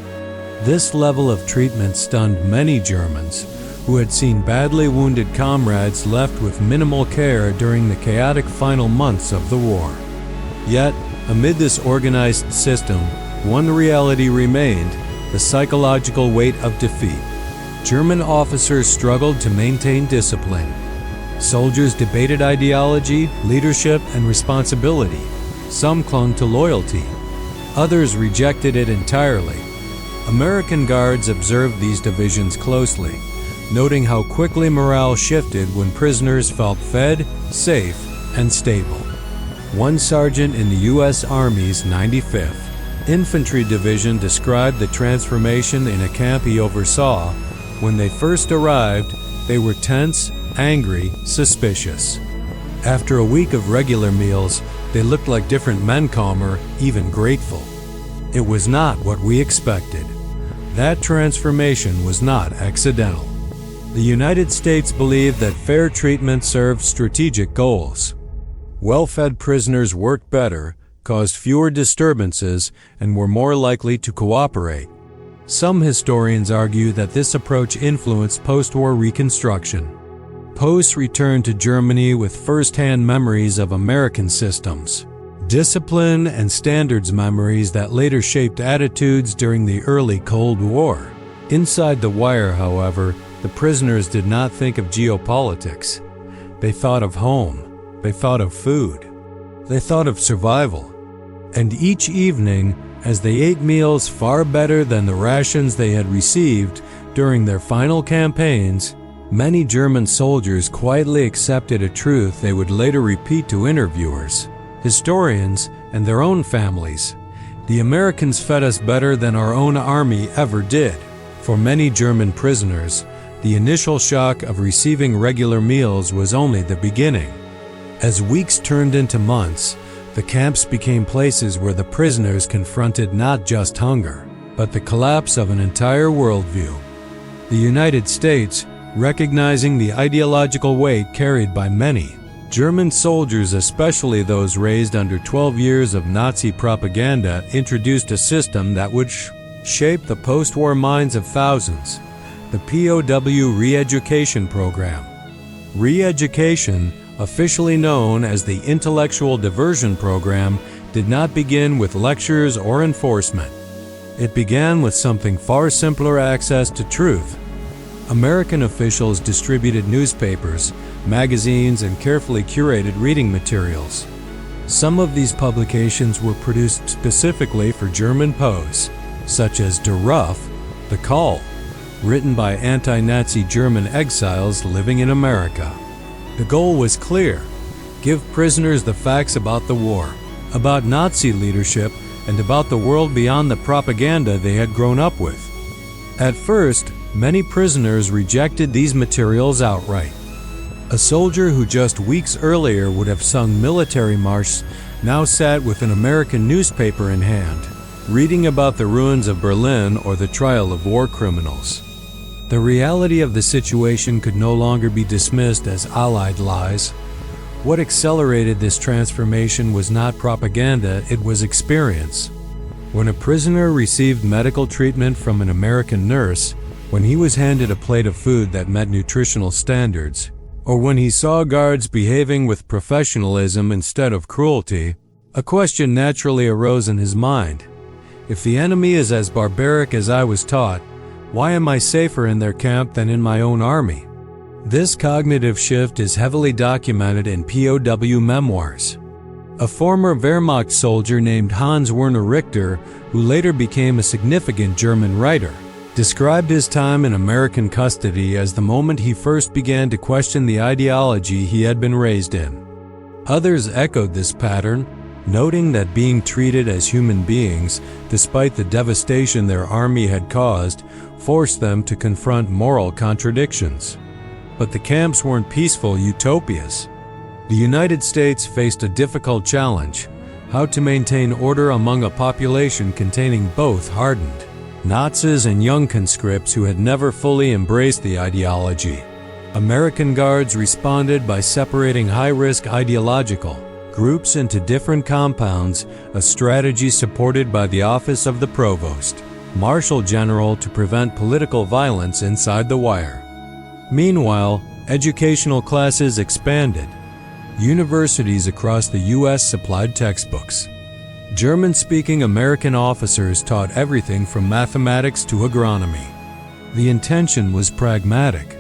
This level of treatment stunned many Germans, who had seen badly wounded comrades left with minimal care during the chaotic final months of the war. Yet, amid this organized system, one reality remained: the psychological weight of defeat. German officers struggled to maintain discipline. Soldiers debated ideology, leadership, and responsibility. Some clung to loyalty. Others rejected it entirely. American guards observed these divisions closely, noting how quickly morale shifted when prisoners felt fed, safe, and stable. One sergeant in the U.S. Army's 95th Infantry Division described the transformation in a camp he oversaw. When they first arrived, they were tense, angry, suspicious. After a week of regular meals, they looked like different men, calmer, even grateful. It was not what we expected. That transformation was not accidental. The United States believed that fair treatment served strategic goals. Well-fed prisoners worked better, caused fewer disturbances, and were more likely to cooperate. Some historians argue that this approach influenced post-war reconstruction. Posts returned to Germany with first-hand memories of American systems, discipline, and standards memories that later shaped attitudes during the early Cold War. Inside the wire, however, the prisoners did not think of geopolitics. They thought of home. They thought of food. They thought of survival. And each evening, as they ate meals far better than the rations they had received during their final campaigns, many German soldiers quietly accepted a truth they would later repeat to interviewers, historians, and their own families. The Americans fed us better than our own army ever did. For many German prisoners, the initial shock of receiving regular meals was only the beginning. As weeks turned into months, the camps became places where the prisoners confronted not just hunger, but the collapse of an entire worldview. The United States, recognizing the ideological weight carried by many German soldiers, especially those raised under 12 years of Nazi propaganda, introduced a system that would shape the post-war minds of thousands: the POW re-education program. Re-education, officially known as the Intellectual Diversion Program, did not begin with lectures or enforcement. It began with something far simpler: access to truth. American officials distributed newspapers, magazines, and carefully curated reading materials. Some of these publications were produced specifically for German POWs, such as Der Ruf, The Call, written by anti-Nazi German exiles living in America. The goal was clear: give prisoners the facts about the war, about Nazi leadership, and about the world beyond the propaganda they had grown up with. At first, many prisoners rejected these materials outright. A soldier who just weeks earlier would have sung military marches now sat with an American newspaper in hand, reading about the ruins of Berlin or the trial of war criminals. The reality of the situation could no longer be dismissed as Allied lies. What accelerated this transformation was not propaganda, it was experience. When a prisoner received medical treatment from an American nurse, when he was handed a plate of food that met nutritional standards, or when he saw guards behaving with professionalism instead of cruelty, a question naturally arose in his mind: if the enemy is as barbaric as I was taught, why am I safer in their camp than in my own army? This cognitive shift is heavily documented in POW memoirs. A former Wehrmacht soldier named Hans Werner Richter, who later became a significant German writer, described his time in American custody as the moment he first began to question the ideology he had been raised in. Others echoed this pattern, noting that being treated as human beings, despite the devastation their army had caused, forced them to confront moral contradictions. But the camps weren't peaceful utopias. The United States faced a difficult challenge: how to maintain order among a population containing both hardened Nazis and young conscripts who had never fully embraced the ideology. American guards responded by separating high-risk ideological groups into different compounds, a strategy supported by the Office of the Provost Marshal General to prevent political violence inside the wire. Meanwhile, educational classes expanded. Universities across the U.S. supplied textbooks. German-speaking American officers taught everything from mathematics to agronomy. The intention was pragmatic.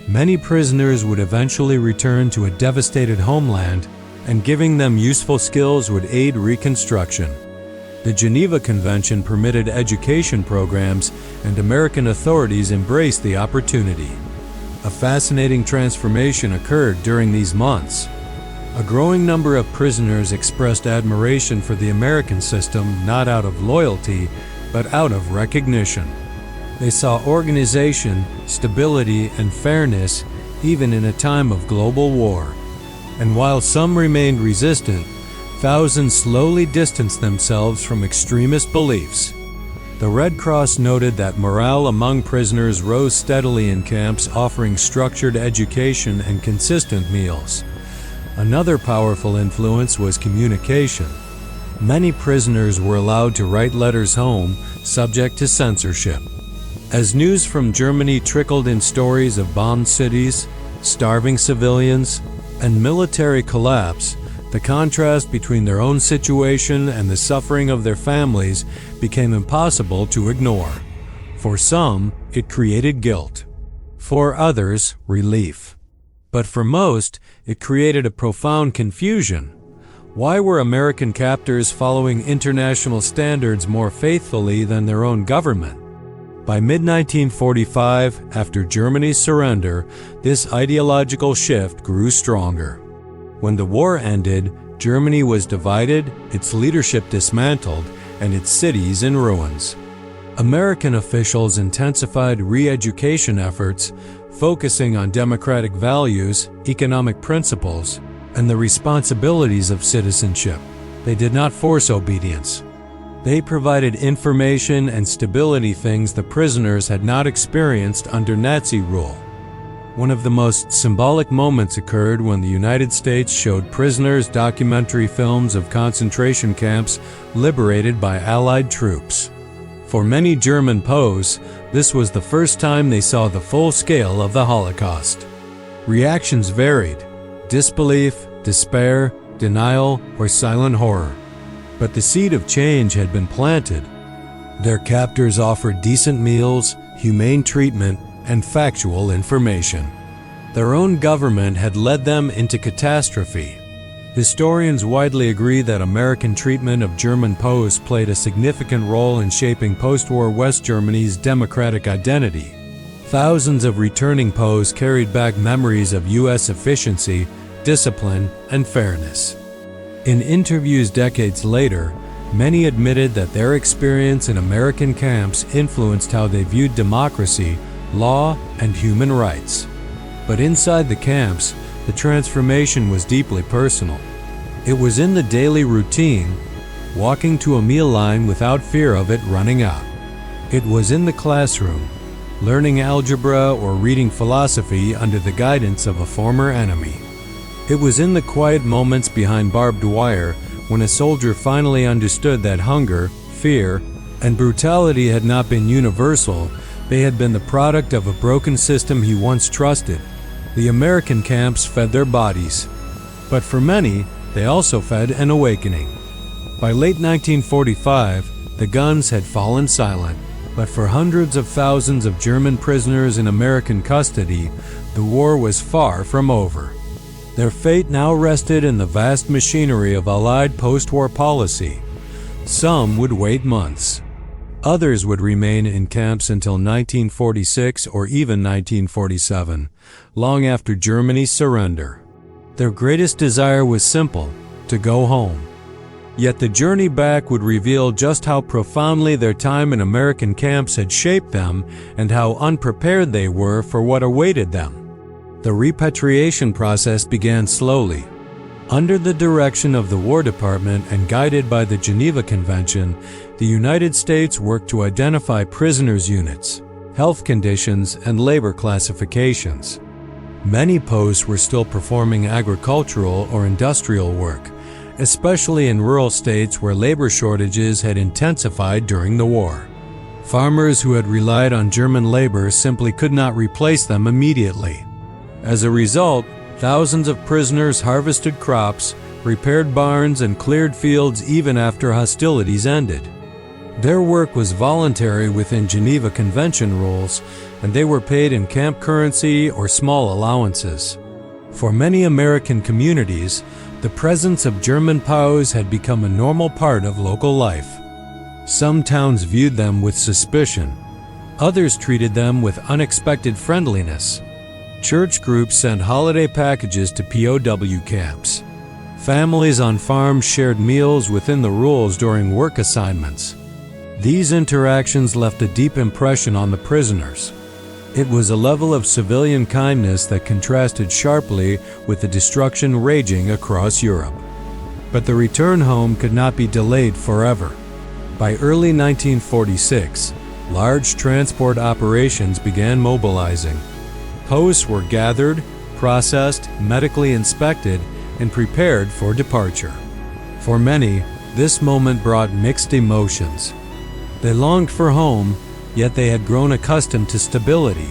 Many prisoners would eventually return to a devastated homeland, and giving them useful skills would aid reconstruction. The Geneva Convention permitted education programs, and American authorities embraced the opportunity. A fascinating transformation occurred during these months. A growing number of prisoners expressed admiration for the American system not out of loyalty, but out of recognition. They saw organization, stability, and fairness even in a time of global war. And while some remained resistant, thousands slowly distanced themselves from extremist beliefs. The Red Cross noted that morale among prisoners rose steadily in camps, offering structured education and consistent meals. Another powerful influence was communication. Many prisoners were allowed to write letters home, subject to censorship. As news from Germany trickled in stories of bombed cities, starving civilians, and military collapse, the contrast between their own situation and the suffering of their families became impossible to ignore. For some, it created guilt. For others, relief. But for most, it created a profound confusion. Why were American captors following international standards more faithfully than their own government? By mid-1945, after Germany's surrender, this ideological shift grew stronger. When the war ended, Germany was divided, its leadership dismantled, and its cities in ruins. American officials intensified re-education efforts, focusing on democratic values, economic principles, and the responsibilities of citizenship. They did not force obedience. They provided information and stability, things the prisoners had not experienced under Nazi rule. One of the most symbolic moments occurred when the United States showed prisoners documentary films of concentration camps liberated by Allied troops. For many German POWs, this was the first time they saw the full scale of the Holocaust. Reactions varied: disbelief, despair, denial, or silent horror. But the seed of change had been planted. Their captors offered decent meals, humane treatment, and factual information. Their own government had led them into catastrophe. Historians widely agree that American treatment of German POWs played a significant role in shaping post-war West Germany's democratic identity. Thousands of returning POWs carried back memories of U.S. efficiency, discipline, and fairness. In interviews decades later, many admitted that their experience in American camps influenced how they viewed democracy, law, and human rights. But inside the camps, the transformation was deeply personal. It was in the daily routine, walking to a meal line without fear of it running out. It was in the classroom, learning algebra or reading philosophy under the guidance of a former enemy. It was in the quiet moments behind barbed wire when a soldier finally understood that hunger, fear, and brutality had not been universal. They had been the product of a broken system he once trusted. The American camps fed their bodies, but for many, they also fed an awakening. By late 1945, the guns had fallen silent, but for hundreds of thousands of German prisoners in American custody, the war was far from over. Their fate now rested in the vast machinery of Allied post-war policy. Some would wait months. Others would remain in camps until 1946 or even 1947, long after Germany's surrender. Their greatest desire was simple: to go home. Yet the journey back would reveal just how profoundly their time in American camps had shaped them and how unprepared they were for what awaited them. The repatriation process began slowly. Under the direction of the War Department and guided by the Geneva Convention, the United States worked to identify prisoners' units, health conditions, and labor classifications. Many posts were still performing agricultural or industrial work, especially in rural states where labor shortages had intensified during the war. Farmers who had relied on German labor simply could not replace them immediately. As a result, thousands of prisoners harvested crops, repaired barns, and cleared fields even after hostilities ended. Their work was voluntary within Geneva Convention rules, and they were paid in camp currency or small allowances. For many American communities, the presence of German POWs had become a normal part of local life. Some towns viewed them with suspicion. Others treated them with unexpected friendliness. Church groups sent holiday packages to POW camps. Families on farms shared meals within the rules during work assignments. These interactions left a deep impression on the prisoners. It was a level of civilian kindness that contrasted sharply with the destruction raging across Europe. But the return home could not be delayed forever. By early 1946, large transport operations began mobilizing. Posts were gathered, processed, medically inspected, and prepared for departure. For many, this moment brought mixed emotions. They longed for home, yet they had grown accustomed to stability.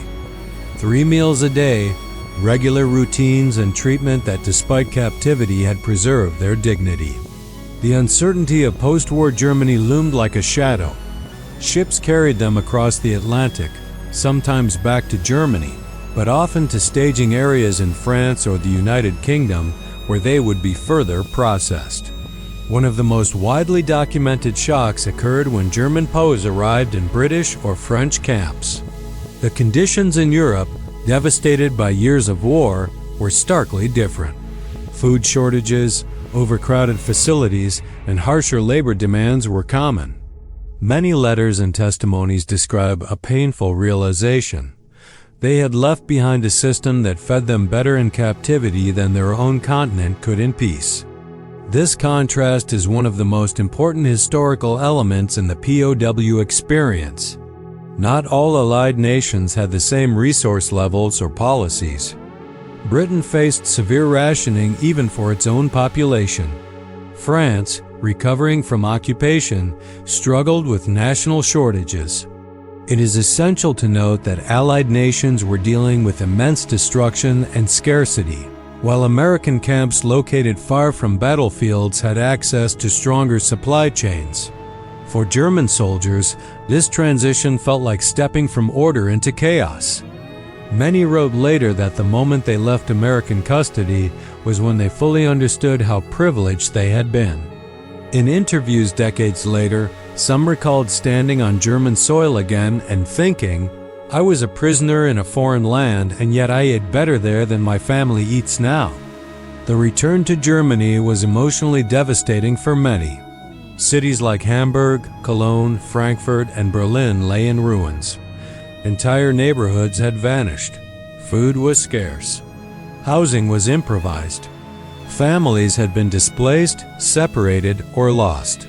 3 meals a day, regular routines, and treatment that despite captivity had preserved their dignity. The uncertainty of post-war Germany loomed like a shadow. Ships carried them across the Atlantic, sometimes back to Germany, but often to staging areas in France or the United Kingdom where they would be further processed. One of the most widely documented shocks occurred when German POWs arrived in British or French camps. The conditions in Europe, devastated by years of war, were starkly different. Food shortages, overcrowded facilities, and harsher labor demands were common. Many letters and testimonies describe a painful realization. They had left behind a system that fed them better in captivity than their own continent could in peace. This contrast is one of the most important historical elements in the POW experience. Not all Allied nations had the same resource levels or policies. Britain faced severe rationing even for its own population. France, recovering from occupation, struggled with national shortages. It is essential to note that Allied nations were dealing with immense destruction and scarcity, while American camps located far from battlefields had access to stronger supply chains. For German soldiers, this transition felt like stepping from order into chaos. Many wrote later that the moment they left American custody was when they fully understood how privileged they had been. In interviews decades later, some recalled standing on German soil again and thinking, "I was a prisoner in a foreign land, and yet I ate better there than my family eats now." The return to Germany was emotionally devastating for many. Cities like Hamburg, Cologne, Frankfurt, and Berlin lay in ruins. Entire neighborhoods had vanished. Food was scarce. Housing was improvised. Families had been displaced, separated, or lost.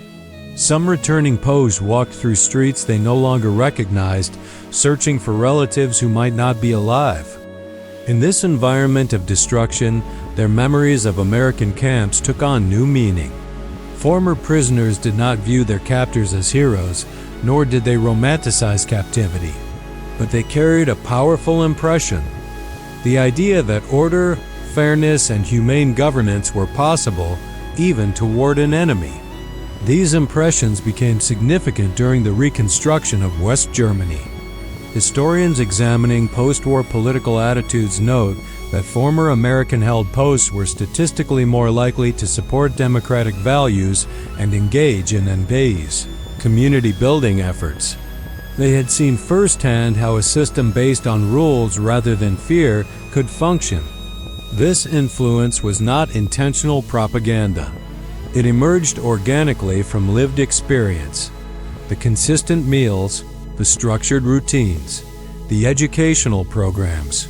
Some returning POWs walked through streets they no longer recognized, searching for relatives who might not be alive. In this environment of destruction, their memories of American camps took on new meaning. Former prisoners did not view their captors as heroes, nor did they romanticize captivity. But they carried a powerful impression. The idea that order, fairness, and humane governance were possible, even toward an enemy. These impressions became significant during the reconstruction of West Germany. Historians examining post-war political attitudes note that former American-held posts were statistically more likely to support democratic values and engage in NPAs, community-building efforts. They had seen firsthand how a system based on rules rather than fear could function. This influence was not intentional propaganda. It emerged organically from lived experience. The consistent meals, the structured routines, the educational programs,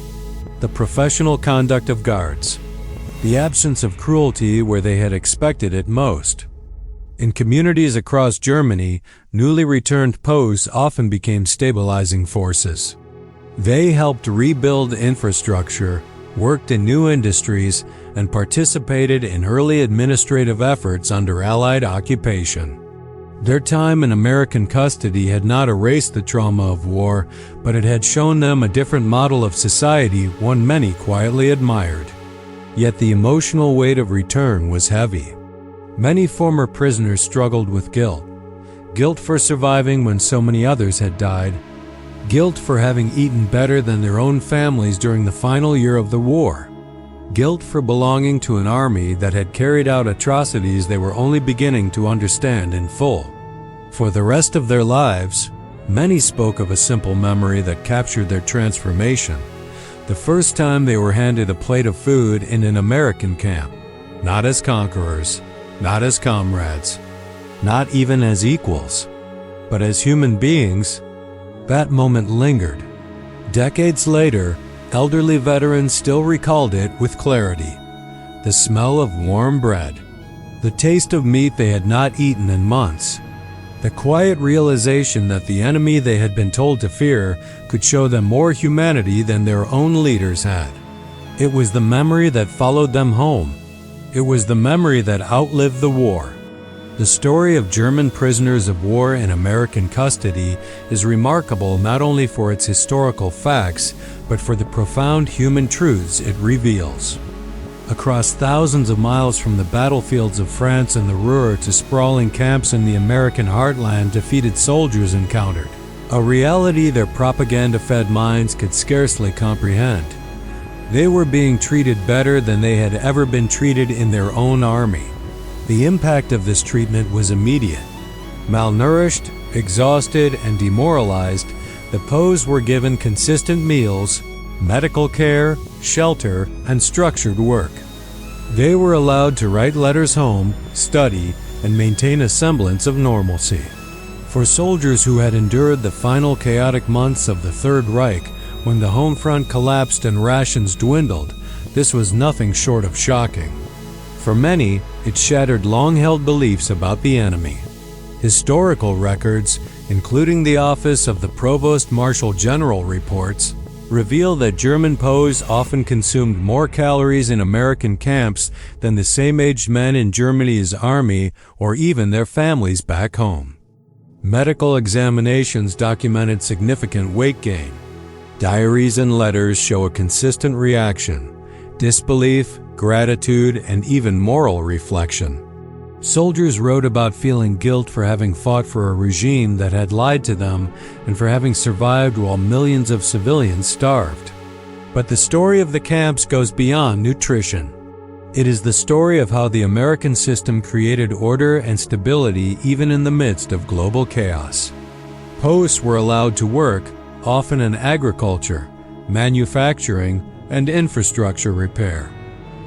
the professional conduct of guards, the absence of cruelty where they had expected it most. In communities across Germany, newly returned POWs often became stabilizing forces. They helped rebuild infrastructure, worked in new industries, and participated in early administrative efforts under Allied occupation. Their time in American custody had not erased the trauma of war, but it had shown them a different model of society, one many quietly admired. Yet the emotional weight of return was heavy. Many former prisoners struggled with guilt. Guilt for surviving when so many others had died. Guilt for having eaten better than their own families during the final year of the war. Guilt for belonging to an army that had carried out atrocities they were only beginning to understand in full. For the rest of their lives, many spoke of a simple memory that captured their transformation. The first time they were handed a plate of food in an American camp, not as conquerors, not as comrades, not even as equals, but as human beings. That moment lingered. Decades later, elderly veterans still recalled it with clarity. The smell of warm bread, the taste of meat they had not eaten in months, the quiet realization that the enemy they had been told to fear could show them more humanity than their own leaders had. It was the memory that followed them home. It was the memory that outlived the war. The story of German prisoners of war in American custody is remarkable not only for its historical facts, but for the profound human truths it reveals. Across thousands of miles from the battlefields of France and the Ruhr to sprawling camps in the American heartland, defeated soldiers encountered a reality their propaganda-fed minds could scarcely comprehend. They were being treated better than they had ever been treated in their own army. The impact of this treatment was immediate. Malnourished, exhausted, and demoralized, the POWs were given consistent meals, medical care, shelter, and structured work. They were allowed to write letters home, study, and maintain a semblance of normalcy. For soldiers who had endured the final chaotic months of the Third Reich, when the home front collapsed and rations dwindled, this was nothing short of shocking. For many, it shattered long-held beliefs about the enemy. Historical records, including the Office of the Provost Marshal General reports, reveal that German POWs often consumed more calories in American camps than the same-aged men in Germany's army or even their families back home. Medical examinations documented significant weight gain. Diaries and letters show a consistent reaction: disbelief, gratitude, and even moral reflection. Soldiers wrote about feeling guilt for having fought for a regime that had lied to them and for having survived while millions of civilians starved. But the story of the camps goes beyond nutrition. It is the story of how the American system created order and stability even in the midst of global chaos. POWs were allowed to work, often in agriculture, manufacturing, and infrastructure repair.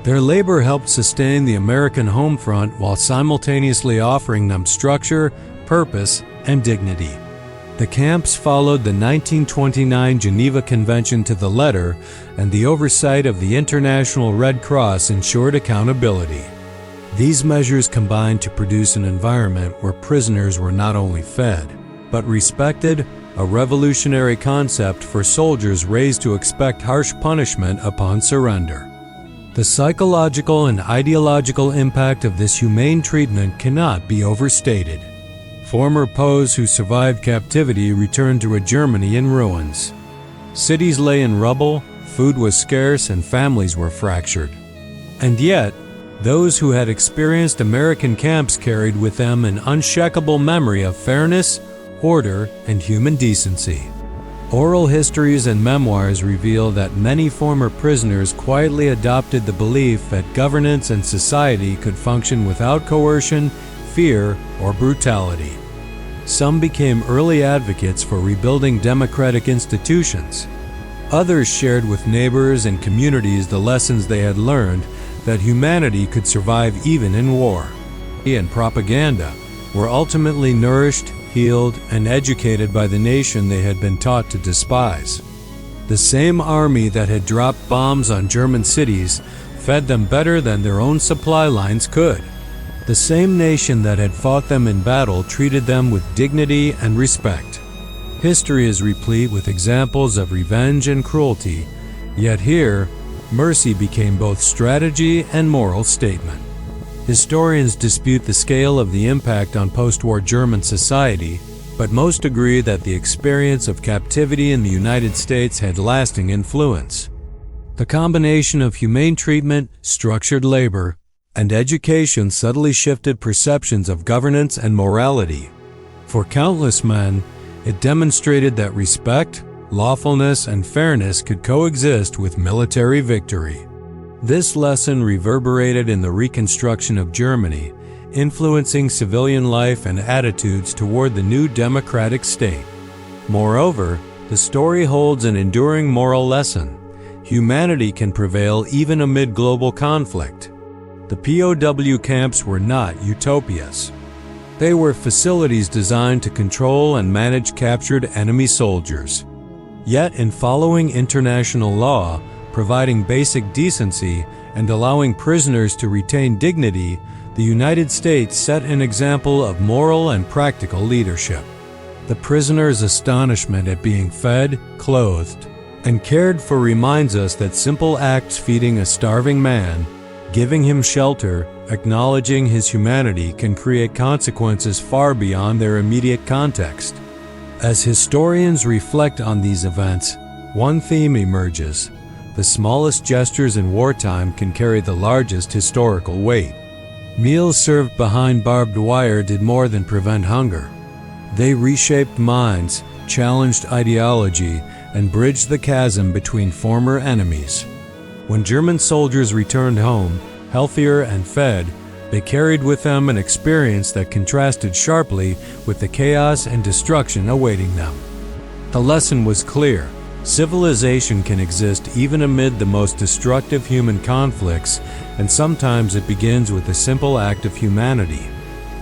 Their labor helped sustain the American home front while simultaneously offering them structure, purpose, and dignity. The camps followed the 1929 Geneva Convention to the letter, and the oversight of the International Red Cross ensured accountability. These measures combined to produce an environment where prisoners were not only fed, but respected, a revolutionary concept for soldiers raised to expect harsh punishment upon surrender. The psychological and ideological impact of this humane treatment cannot be overstated. Former POWs who survived captivity returned to a Germany in ruins. Cities lay in rubble, food was scarce, and families were fractured. And yet, those who had experienced American camps carried with them an unshakable memory of fairness, order, and human decency. Oral histories and memoirs reveal that many former prisoners quietly adopted the belief that governance and society could function without coercion, fear, or brutality. Some became early advocates for rebuilding democratic institutions. Others shared with neighbors and communities the lessons they had learned that humanity could survive even in war. And propaganda were ultimately nourished, healed, and educated by the nation they had been taught to despise. The same army that had dropped bombs on German cities fed them better than their own supply lines could. The same nation that had fought them in battle treated them with dignity and respect. History is replete with examples of revenge and cruelty, yet here, mercy became both strategy and moral statement. Historians dispute the scale of the impact on post-war German society, but most agree that the experience of captivity in the United States had lasting influence. The combination of humane treatment, structured labor, and education subtly shifted perceptions of governance and morality. For countless men, it demonstrated that respect, lawfulness, and fairness could coexist with military victory. This lesson reverberated in the reconstruction of Germany, influencing civilian life and attitudes toward the new democratic state. Moreover, the story holds an enduring moral lesson. Humanity can prevail even amid global conflict. The POW camps were not utopias. They were facilities designed to control and manage captured enemy soldiers. Yet, in following international law, providing basic decency, and allowing prisoners to retain dignity, the United States set an example of moral and practical leadership. The prisoners' astonishment at being fed, clothed, and cared for reminds us that simple acts feeding a starving man, giving him shelter, acknowledging his humanity can create consequences far beyond their immediate context. As historians reflect on these events, one theme emerges. The smallest gestures in wartime can carry the largest historical weight. Meals served behind barbed wire did more than prevent hunger. They reshaped minds, challenged ideology, and bridged the chasm between former enemies. When German soldiers returned home, healthier and fed, they carried with them an experience that contrasted sharply with the chaos and destruction awaiting them. The lesson was clear. Civilization can exist even amid the most destructive human conflicts, and sometimes it begins with a simple act of humanity.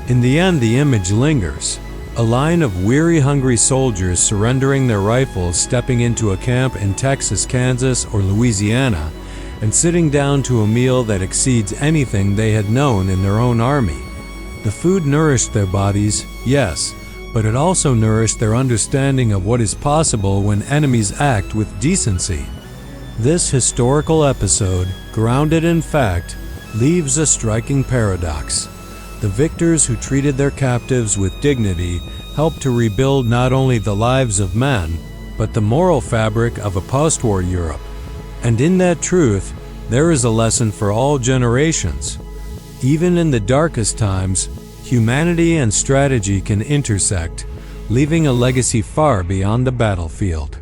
In the end, the image lingers. A line of weary, hungry soldiers surrendering their rifles, stepping into a camp in Texas, Kansas, or Louisiana, and sitting down to a meal that exceeds anything they had known in their own army. The food nourished their bodies, yes, but it also nourished their understanding of what is possible when enemies act with decency. This historical episode, grounded in fact, leaves a striking paradox. The victors who treated their captives with dignity helped to rebuild not only the lives of men, but the moral fabric of a post-war Europe. And in that truth, there is a lesson for all generations. Even in the darkest times, humanity and strategy can intersect, leaving a legacy far beyond the battlefield.